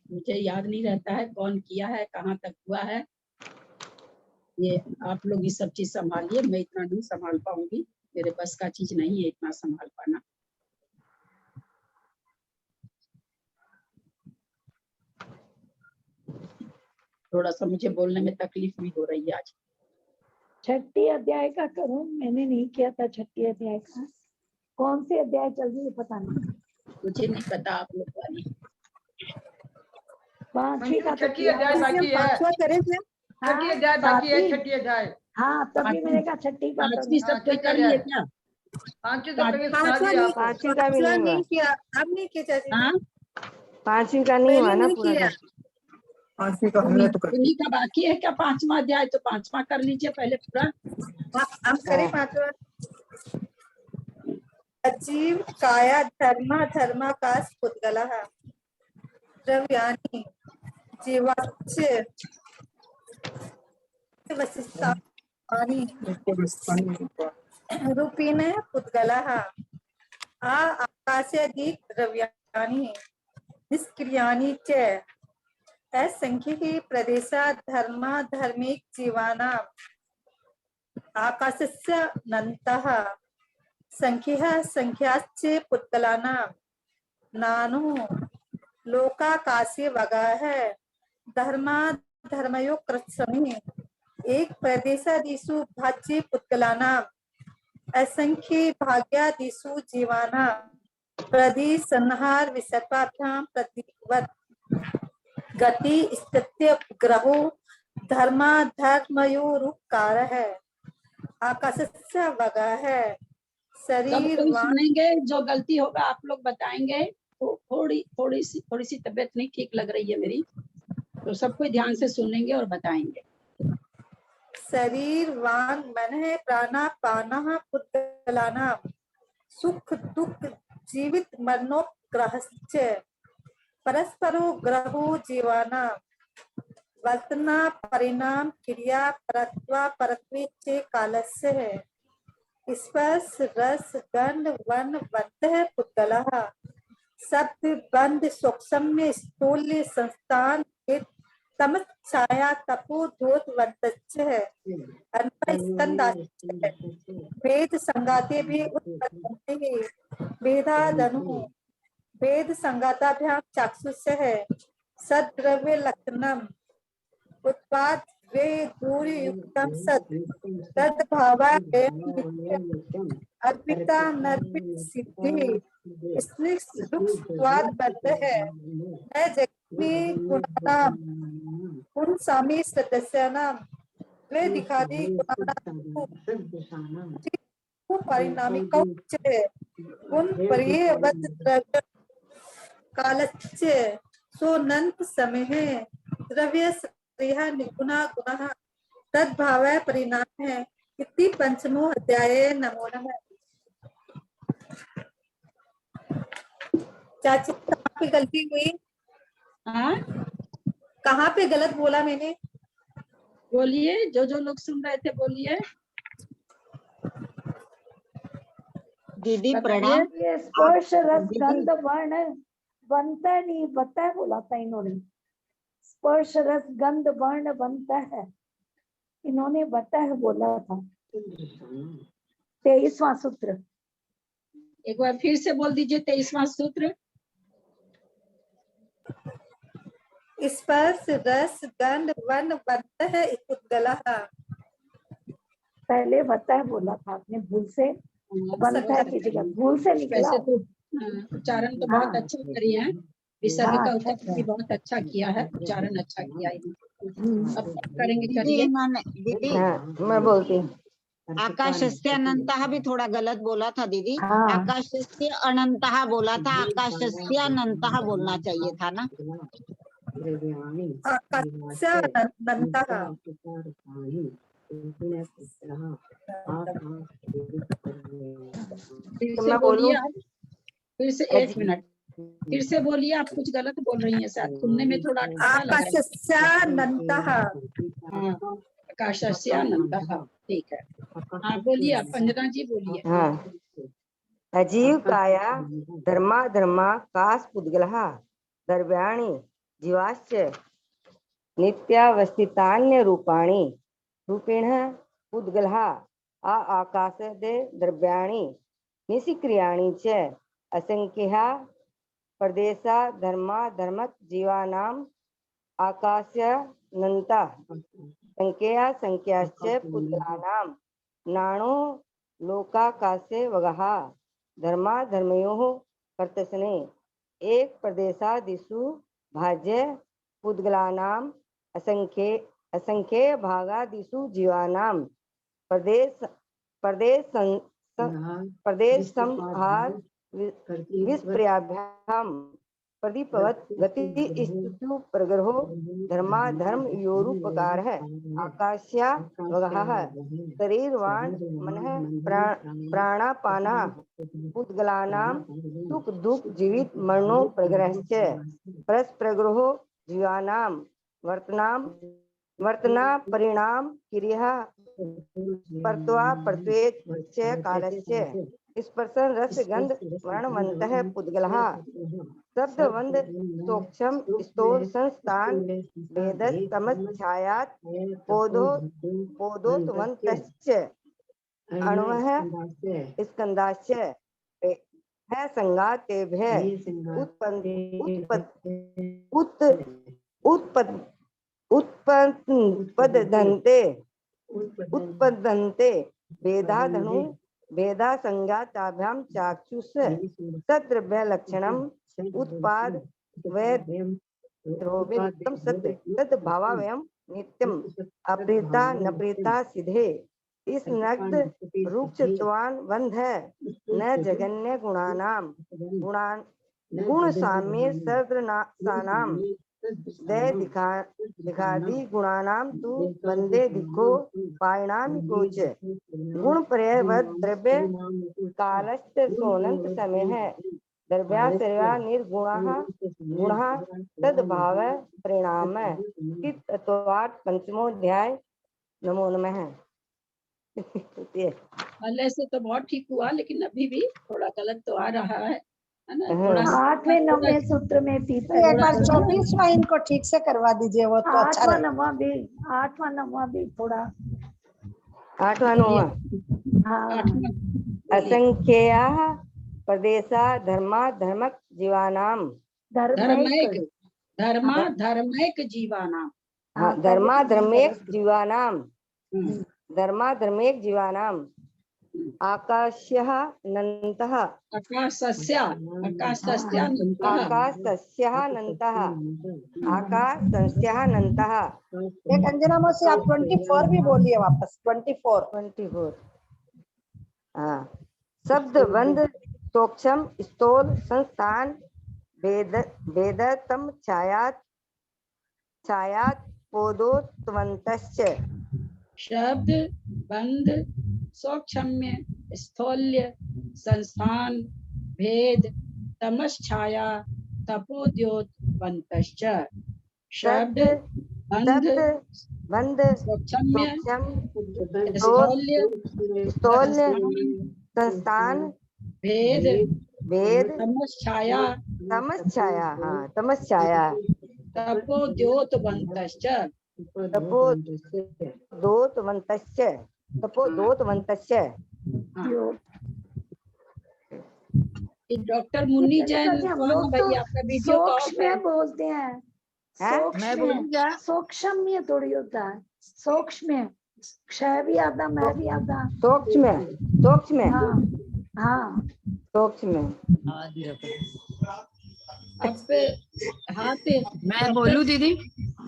मुझे याद नहीं रहता है कौन किया है, कहाँ तक हुआ है, ये आप लोग ये सब चीज संभालिए, मैं इतना नहीं संभाल पाऊंगी, मेरे बस का चीज नहीं है इतना संभाल पाना। थोड़ा सा मुझे बोलने में तकलीफ भी हो रही है आज। छठी अध्याय का करूं, मैंने नहीं किया था छठी अध्याय का। कौन सी अध्याय चल रही है पता नहीं, मुझे नहीं पता आप लोग वाली। 5वीं का तो छठी अध्याय बाकी है, छठी अध्याय बाकी है, छठी अध्याय। हाँ, तभी मैंने कहा छठी का पांचवी करूं। सब कोई कर लिए क्या? पांचवी पांचवी का भी नहीं हुआ, अब नहीं किया चाची। हाँ, पांचवी का नहीं हुआ ना पूरा का। पांचवी का हमने तो कर उन्हीं का बाकी है क्या 5वां अध्याय? तो 5वां कर लीजिए पहले पूरा। हम करें 5वां। अजीव काया धर्माकाश पुद्गलः द्रव्याणि जीवाच्च वसिष्ठानि रूपेण पुद्गलः आकाशादि द्रव्याणि निष्क्रियाणि च असंख्ये प्रदेशा धर्मिक जीवानां आकाशस्य अनन्तः संख्याश्च पुद्गलानां नानु लोकाकाशे वगाः धर्मा धर्मयो कृत्समि एक प्रदेशादिषु भाज्ये पुद्गलानाम् असंख्ये भाग्यादिषु जीवानां प्रदेशसंहार विसर्पाभ्यां प्रतीकवत् गति स्थित्य ग्रहो धर्माधर्मयोरुपकारः आकाशस्य वगः है सब शरीर कोई वाण सुनेंगे, जो गलती होगा आप लोग बताएंगे। तो थोड़ी सी तबीयत नहीं ठीक लग रही है मेरी, तो सब कोई ध्यान से सुनेंगे और बताएंगे। शरीर वांग मन है प्राणापानः पुद्गलानां सुख दुख जीवित मरणोग्रहश्च परस्परो ग्रहो जीवानां वर्तना परिणाम क्रिया परत्वा परत्वे च कालस्य है स्पर्श रस गंध वर्ण वन्तः पुद्गलः शब्द बंध सूक्ष्म स्थूल्य संस्थान तम छाया तपो धोत वंतच्च है अन्वय स्कंदाच्च है वेद संगाते भी उत्पत्ति वेदादनु वेद संगाताभ्याम चाक्षुष है सद्द्रव्य लक्षणम उत्पाद वे दूरी युक्तम सद तद्भावा अर्पिता नर्पित सिद्धि इसलिए सुख स्वाद बद्ध है न जगती गुणानाम गुण सामी सदस्यानाम वे दिखादी गुणानाम परिणामिक गुण परियवत द्रव्य कालच्च सोनंत समय द्रव्य स्त्रिया निगुणा गुणः तद्भाव परिणाम है इति पंचमो अध्याय नमो नमः। चाची कहाँ पे गलती हुई? हाँ कहाँ पे गलत बोला मैंने? बोलिए, जो लोग सुन रहे थे बोलिए। दीदी बताइए। प्रणाम। ये स्पर्श रस दीदी। गंध वर्ण बनता नहीं, बता है बोला था इन्होंने। स्पर्श रस गंध वर्ण बनता है, इन्होंने बता है बोला था। 23वां सूत्र एक बार फिर से बोल दीजिए 23वां सूत्र। स्पर्श रस गंध वर्ण बनता है पुद्गलः। पहले बता है बोला था आपने, भूल से बनता है की जगह भूल से निकला। वैसे तो उच्चारण तो बहुत अच्छा करी है, विसर्ग का उच्चारण भी बहुत अच्छा किया है, उच्चारण अच्छा किया है। अब करेंगे, दीदी करिए। इन्होंने दीदी हाँ, मैं बोलती हूँ। आकाशस्य अनंतः भी थोड़ा गलत बोला था दीदी। हाँ। आकाशस्य अनंतः बोला था, आकाशस्य अनंतः बोलना चाहिए था ना। आकाशस्य अनन्तः। फिर तो से मैं बोलिए बोलूं? आप, फिर से एक मिनट, फिर से बोलिए। आप कुछ गलत बोल रही हैं, शायद सुनने में थोड़ा अटपटा लग रहा है। आकाशस्य अनन्तः। हाँ, आकाशस्य अनन्तः, ठीक है। हाँ बोलिए आप, अंजना जी बोलिए। हाँ, अजीव काया धर्मा धर्मा कास पुद्गलः द्रव्याणि जीवाश्च नित्यावस्थितान्य रूपाणि रूपेण पुद्गलः आकाशदे द्रव्याणि निष्क्रियाणि च असंख्या प्रदेशा धर्मा धर्मक जीवानाम आकाशनन्तः संख्या संख्याश्च पुद्गलानां नानो लोकाकाशे वगः धर्मा धर्मयोः कर्तसने एक प्रदेशादिषु भाज्य पुद्गलानाम् असंख्ये भागादिषु जीवानां प्रदेश संहार विस्प्रयाभ्याम प्रदीपवत गति स्तुतु प्रग्रहो धर्मा धर्म योरुपकार है आकाश्या वगः शरीरवाण मनः प्राणापाना पुद्गलानां सुख दुख जीवित मरणो प्रग्रहश्च परस्प्रग्रहो जीवानां वर्तना परिणाम क्रिया परत्वा परत्वे च कालस्य स्पर्शन रस गंध वर्णवन्तः पुद्गलः शब्द वंद सूक्ष्म स्थूल संस्थान भेदस तमच्छायात पोदोत्वन्तश्च अणवः स्कन्धाश्च है संगातेभ्यः उत्पद्यन्ते भेदा धनु भेदा संज्ञाताभ्याम चाक्षुष तद्रव्य लक्षणम उत्पाद द्रोवितम सत्य तद भावावयम नित्यम अप्रीता न प्रीता सिद्धे इस नग्ध रुक्षत्वान बंध है न जगन्य गुणानाम गुण साम्य सर्वनाम दय दिखादि गुणानाम तु बंदे दिखो पायणाम कोच गुण पर्यवद द्रव्य कालश्च सोनंत समय है द्रव्याश्रया निर्गुणः गुणः तद्भाव परिणाम तत्वात् पंचमोध्याय नमो नमः। पहले से तो बहुत ठीक हुआ, लेकिन अभी भी थोड़ा गलत तो आ रहा है ना? थोड़ा सा 8वें 9वें सूत्र में थी एक बार 24वां इनको ठीक से करवा दीजिए, वो तो अच्छा 8वां रहेगा। 9वां भी थोड़ा 8वां 9वां हाँ असंख्या प्रदेशा धर्मा धर्मक जीवानाम धर्मैक धर्मैक जीवानाम हाँ धर्मा धर्मेक जीवानाम धर्मा धर्मेक जीवानाम आकाशः नन्तः आकाशस्य नन्तः एक अंजना मौसी आप 24 भी बोलिए वापस 24 हाँ शब्द बंद सूक्ष्म स्थूल संस्थान वेदतम छायात पोदोत्वन्तश्च शब्द बंध सौक्षम्य स्थौल्य संस्थान भेद तमश्छाया तपोद्योतवन्तश्च शब्द बंद सौक्षम्य स्थौल्य स्थौल्य संस्थान भेद तमश्छाया तमश्छाया तपोद्योतवन्तश्च तपोद्योतवन्तश्च डॉक्टर मुन्नी जैन हम कौन लोग है भाई? तो आपका वीडियो तो ऑफ है। सूक्ष्म बोलते हैं, सूक्ष्म थोड़ी होता है, सूक्ष्म क्षय भी आता, मैं भी आता। सूक्ष्म हाँ हाँ सूक्ष्म आप हाथ मैं बोलूं दीदी?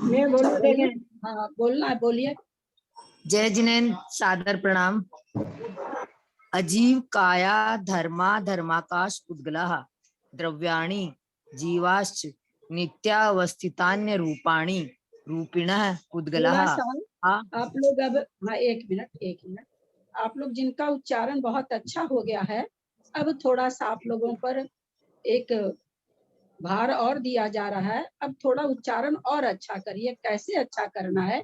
मैं बोलूं देखें। हाँ बोलना है, बोलिए। जय जिनेन्द्र, सादर प्रणाम। अजीव काया धर्मा धर्माकाश उद्गला द्रव्याणि जीवाश्च नित्यावस्थितान्य रूपाणि रूपिणः उद्गलाः। थोड़ा सा आप लोग अब हाँ एक मिनट आप लोग जिनका उच्चारण बहुत अच्छा हो गया है, अब थोड़ा सा आप लोगों पर एक भार और दिया जा रहा है। अब थोड़ा उच्चारण और अच्छा करिए। कैसे अच्छा करना है?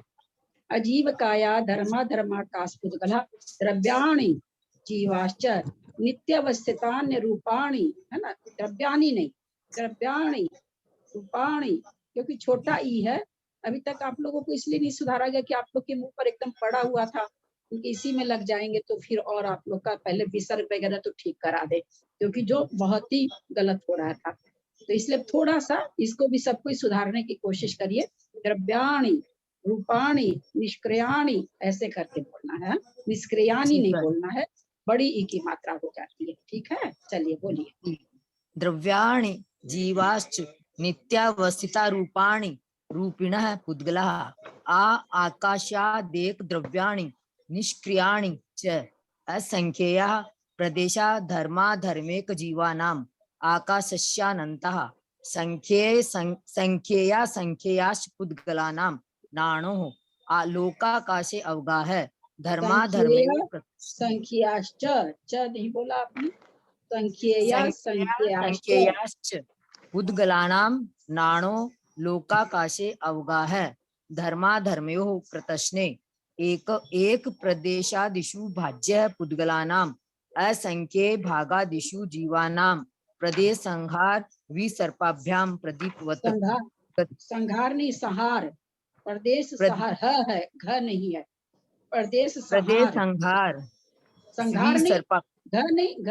अजीव काया धर्मा धर्माकाश उद्गला द्रव्याणि जीवाश्च नित्यावस्थितान्य रूपाणि, है ना? द्रव्याणि नहीं, द्रव्याणि रूपाणि, क्योंकि छोटा ई है। अभी तक आप लोगों को इसलिए नहीं सुधारा गया कि आप लोग के मुंह पर एकदम पड़ा हुआ था, क्योंकि इसी में लग जाएंगे तो फिर और आप लोग का पहले विसर्ग वगैरह तो ठीक करा दे, क्योंकि जो बहुत ही गलत हो रहा था। तो इसलिए थोड़ा सा इसको भी सबको सुधारने की कोशिश करिए। द्रव्याणि रूपाणि निष्क्रियाणि ऐसे करके बोलना है, निष्क्रियाणि नहीं बोलना है, बड़ी ई की मात्रा हो जाती है। ठीक है, चलिए बोलिए। द्रव्याणि जीवाश्च नित्यावस्थिता रूपाणि रूपिणः पुद्गलः आकाशादेक द्रव्याणि निष्क्रियाणि च असंख्येयः प्रदेशा धर्मा धर्मेक जीवानाम् आकाशस्यानन्तः संख्येया संख्येयाश्च पुद्गलानां नाणोः लोकाकाशे अवगाह धर्मा धर्मे संख्याश्च च नहीं बोला आपने, संख्येयाश्च पुद्गलानां नाणो लोकाकाशे अवगाह धर्मा धर्मयोः प्रतश्ने एक प्रदेशादिषु भाज्य पुद्गलानाम् असंख्ये भागादिषु जीवानां प्रदेश संहार विसर्पाभ्याम प्रदीपवत्। संहार नहीं सहार, प्रदेश सहार है, घ नहीं है, प्रदेश संहार संहार नहीं, घ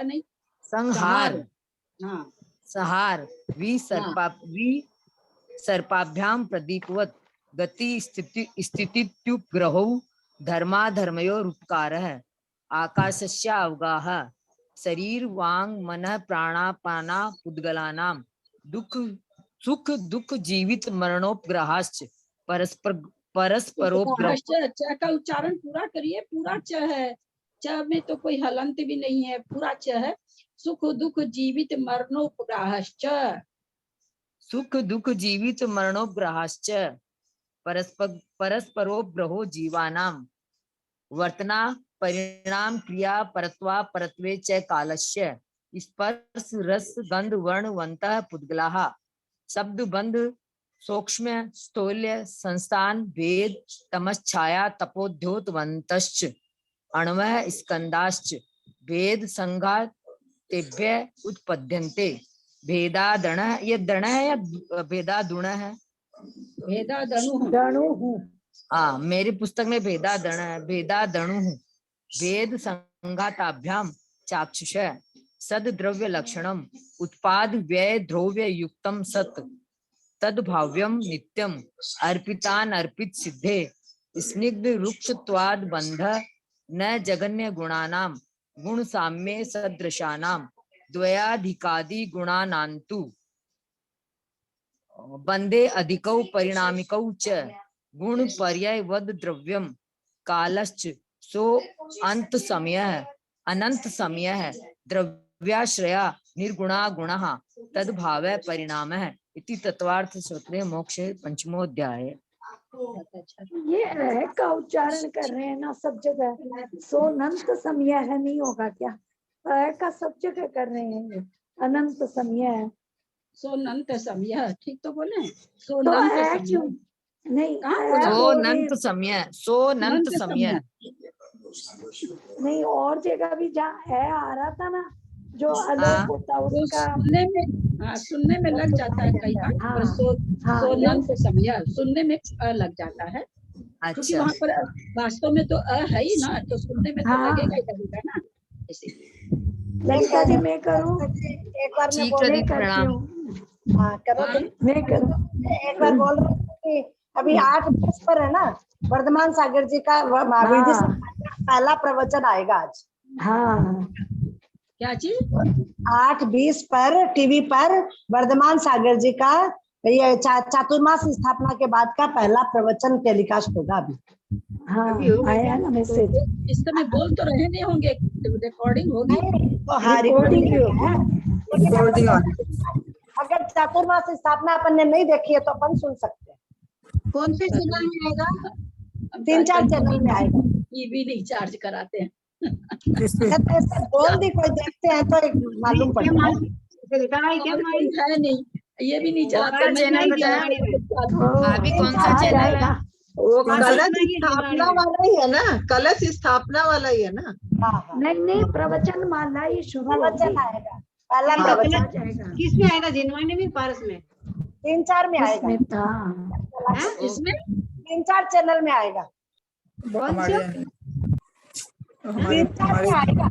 नहीं संहार हाँ सहार विसर्पाभ्याम प्रदीपवत् गति स्थितित्युपग्रहौ धर्माधर्मयोरुपकारः आकाशस्य अवगाह शरीर वांग मनः प्राणापाना पुद्गलानां दुख सुख दुख जीवित मरणोपग्रहाश्च परस्परोपग्रह। च का उच्चारण पूरा करिए, पूरा च है, च में तो कोई हलंत भी नहीं है, पूरा च है। सुख दुख जीवित मरणोपग्रहाश्च, सुख दुख जीवित मरणोपग्रहाश्च परस्परोपग्रहो जीवानां वर्तना परिणाम क्रिया परत्वा परत्वे च कालस्य स्पर्श रस गंध वर्ण वंतः पुद्गलाः शब्द बंध सूक्ष्म स्थूल्य संस्थान भेद तमश्छाया तपोद्योतवन्तश्च अण्वः स्कंदाश्च भेद संघात तेभ्य उत्पद्यन्ते भेदादण। ये दण है या भेदादुण है? भेदादणु। हाँ, मेरी पुस्तक में भेदादण है, भेदादणु। भेद संघाताभ्याम चाक्षुष सद द्रव्य लक्षणम उत्पाद व्यय द्रव्य युक्तम सत तद्भाव्यम नित्यम अर्पितान अर्पित सिद्धे स्निग्ध रुक्षत्वाद बंध न जगन्य गुणानाम गुण साम्ये सदृशानाम द्वयाधिकादि गुणानान्तु बंदे अधिकौ परिणामिकौ च गुण पर्याय वद द्रव्यम कालश्च सो अंत समय अनंत समय द्रव्याश्रया निर्गुणा गुणः तद्भाव परिणामः इति तत्वार्थ सूत्रे मोक्षे पंचमोऽध्याय। ये है का उच्चारण कर रहे हैं ना सब जगह, सोनंत समय है, नहीं होगा क्या? है का सब जगह कर रहे हैं, अनंत समय है, सोनंत समय, ठीक तो बोले, तो सोनंत है समय क्यों नहीं? सोनंत समय, सोनंत समय नहीं, और जगह भी जहाँ है आ रहा था ना, जो हाँ। अलोप होता वो उसका सुनने में, हाँ, सुनने में लग जाता है कई बार। हाँ, पर हाँ, सोनंत समय सुनने में अ लग जाता है, क्योंकि अच्छा। वहाँ पर वास्तव में तो अ है ही ना, तो सुनने में तो हाँ। लगेगा ही लगेगा ना, इसीलिए। ललिता जी मैं करूँ? एक बार मैं ठीक बोल प्रदीप, करती प्रणाम। हूँ, हाँ करो हाँ। तो। मैं करूँ। एक बार बोल रही हूँ कि अभी 8:20 पर है ना, वर्धमान सागर जी का महावीर जी से पहला प्रवचन आएगा आज। हाँ, क्या चीज? 8:20 पर टीवी पर वर्धमान सागर जी का ये चातुर्मास स्थापना के बाद का पहला प्रवचन टेलीकास्ट होगा अभी। हाँ, आया ना मैसेज। इस समय बोल तो रहे नहीं होंगे, रिकॉर्डिंग होगी। हाँ, रिकॉर्डिंग रिकॉर्डिंग अगर चातुर्मास स्थापना अपन ने नहीं देखी है तो अपन सुन सकते हैं। कौन से चैनल में आएगा? 3-4 चैनल में आएगा। टीवी नहीं चार्ज कराते हैं। ऐसे बोल दी कोई देखते हैं तो एक मालूम पड़ता है। और कोई है नहीं, ये भी नहीं चलाते। कौन सा चैनल बताया? अभी कौन सा आ चैनल है? जाएगा। वो कलश स्थापना वाला ही है ना, कलश स्थापना वाला ही है ना। नहीं नहीं, प्रवचन माला ही शुरू प्रवचन होगी। आएगा, पहला हाँ, प्रवचन आ जाएगा। किसमें आएगा? जिनवाने में, पारस में? 3-4 में आएगा। इसमें था। इसमें 3-4 चैनल में आएगा। हमारे यहाँ नहीं। 3-4 में आएगा।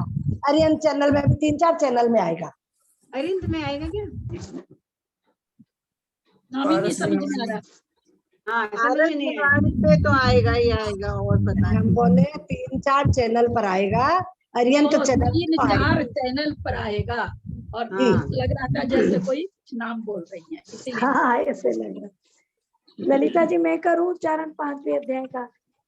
आर्यन चैनल में 3-4 चैनल में आएगा। अरिंद में आएगा क्या? नाम ही नहीं समझ में आ रहा। हाँ, समझ में नहीं आया। आरस पे तो आएगा ही आएगा, और पता हम नहीं। बोले 3-4 चैनल पर आएगा। आर्यन तो चैनल 3-4 चैनल पर आएगा, और हाँ। लग रहा था जैसे कोई नाम बोल रही है, इसीलिए। हाँ, ऐसे लग रहा। ललिता जी मैं करूँ उच्चारण 5वें अध्याय का,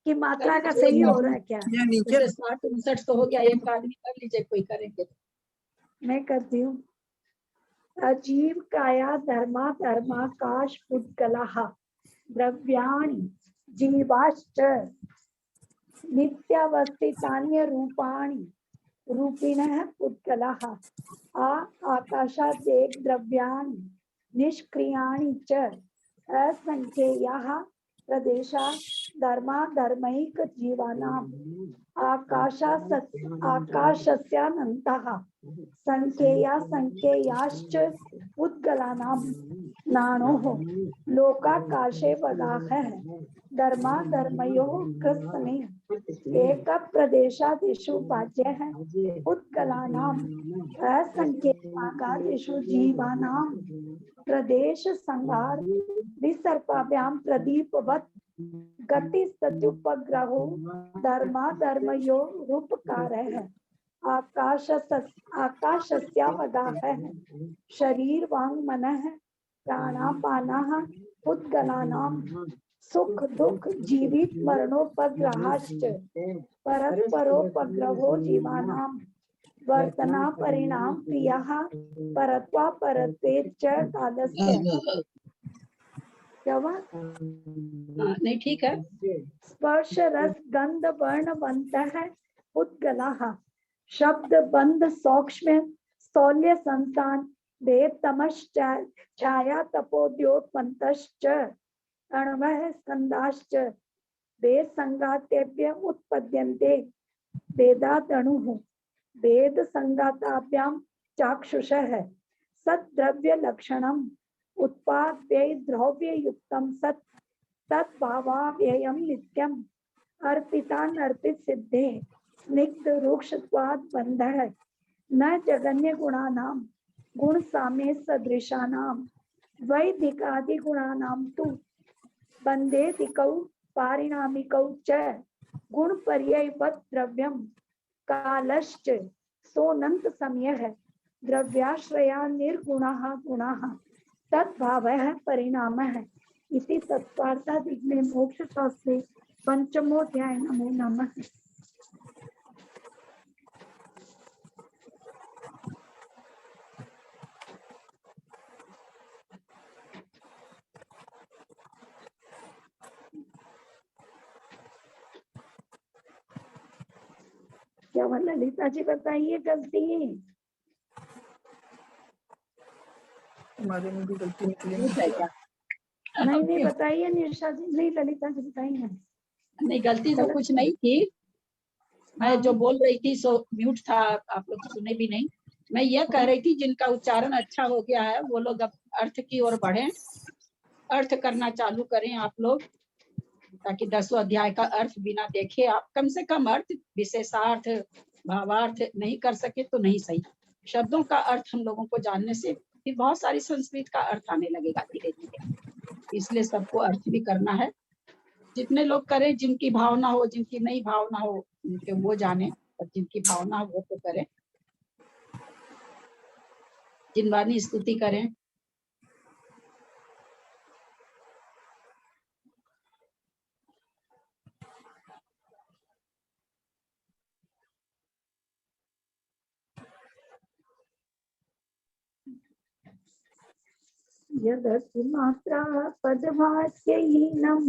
कि मात्रा का सही हो रहा है क्या? या नीचे 60-59 तो हो गया, एक आदमी कर लीजिए, कोई करेंगे। मैं करती हूँ। अजीव काया धर्मा धर्माकाश पुद्गलाः द्रव्याणि जीवाश्च नित्यावस्थितान्य रूपाणि रूपिणः पुद्गलाः आकाशादेक द्रव्याणि निष्क्रियाणि च असंख्येयाः प्रदेशा धर्मा धर्मैक जीवानाम् आकाशस्यानन्तः संख्येया संख्येयाश्च पुद्गलानां नाणोः लोकाकाशे वगाहः धर्मा धर्मयोः कृत्स्ने एक प्रदेशादिषु वाच्यः पुद्गलानाम् असंख्येयाकाशेषु जीवानां प्रदेश संहार विसर्पाभ्याम प्रदीपवत् गति सत्युपग्रहो धर्मा धर्मयो रूपकार है। आकाशस्यावगाहः शरीर वांग मनः प्राणापानः उद्गलानां सुख दुख जीवित मरणोपग्रहाश्च परस्परोपग्रहो जीवानां वर्तना परिणाम क्रियाः परत्वा परत्वे च कालस्य। क्या हुआ? नहीं ठीक है। स्पर्श रस गंध वर्ण वंतः उद्गलाः शब्द बंध सौक्ष्म स्थौल्य संस्थान भेद तमश्च छाया तपोद्योतपन्तश्च अण्वः स्कन्धाश्च भेद संगातेभ्य उत्पद्यन्ते भेदादणुः भेद संगाताभ्यां चाक्षुषः सद्द्रव्य लक्षणम् उत्पाद्य द्रव्य युक्तम सत् तद्भावाव्ययम् नित्यम् अर्पितानर्पित सिद्धे स्निग्ध रूक्षत्वाद बंधः न जगन्य गुणानां गुण साम्य सदृशानां वैदिकादि गुणानां तु बंधे दिकौ पारिणामिकौ च गुण पर्ययवत् द्रव्यं कालश्च सोऽनन्त समयः द्रव्याश्रया निर्गुणः गुणः तद्भावः परिणामः इति तत्वार्थादिग्ने मोक्षशास्त्रे पंचमोऽध्याय। नमो नमः। क्या ललिता जी बताइए गलती? हमारे में भी गलती निकली ठीक है क्या? नहीं बताइए निशा जी। नहीं ललिता जी बताइए। नहीं गलती तो कुछ नहीं थी। मैं जो बोल रही थी सो म्यूट था, आप लोग सुने भी नहीं। मैं यह कह रही थी जिनका उच्चारण अच्छा हो गया है वो लोग अब अर्थ की ओर बढ़े, अर्थ करना चालू करें आप लोग, ताकि 10वें अध्याय का अर्थ बिना देखे आप कम से कम अर्थ विशेषार्थ भावार्थ नहीं कर सके तो नहीं सही। शब्दों का अर्थ हम लोगों को जानने से फिर बहुत सारी संस्कृत का अर्थ आने लगेगा धीरे धीरे, इसलिए सबको अर्थ भी करना है। जितने लोग करें, जिनकी भावना हो, जिनकी नहीं भावना हो उनके वो जाने, और जिनकी भावना हो वो तो करें। जिनवानी स्तुति करें। यदस्मात्रा पदवाक्यहीनं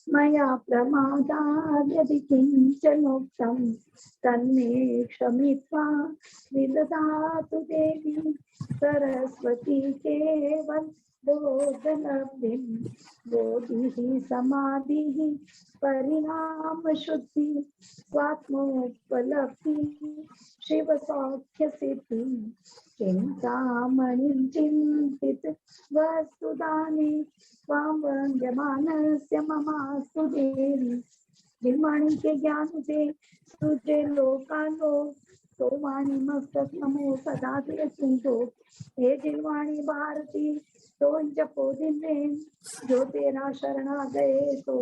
मया प्रमादाद् यदि किञ्चनोक्तं तन्मे क्षमित्वा विदधातु देवी सरस्वती केवल बोधलब्धिं। बोधिः समाधिः परिणाम शुद्धि स्वात्मोपलब्धि शिव सौख्य सिद्धि। चिंतामणिं चिंतित वस्तुदाने त्वां वन्द्यमानस्य ममास्तु देवी। जिनवाणी के ज्ञान से तुझे लोकालो तो वाणी मस्तक नमो सदा ते सुनतो। हे जिनवाणी भारती तो जपो दिन जो तेरा शरण आ गए तो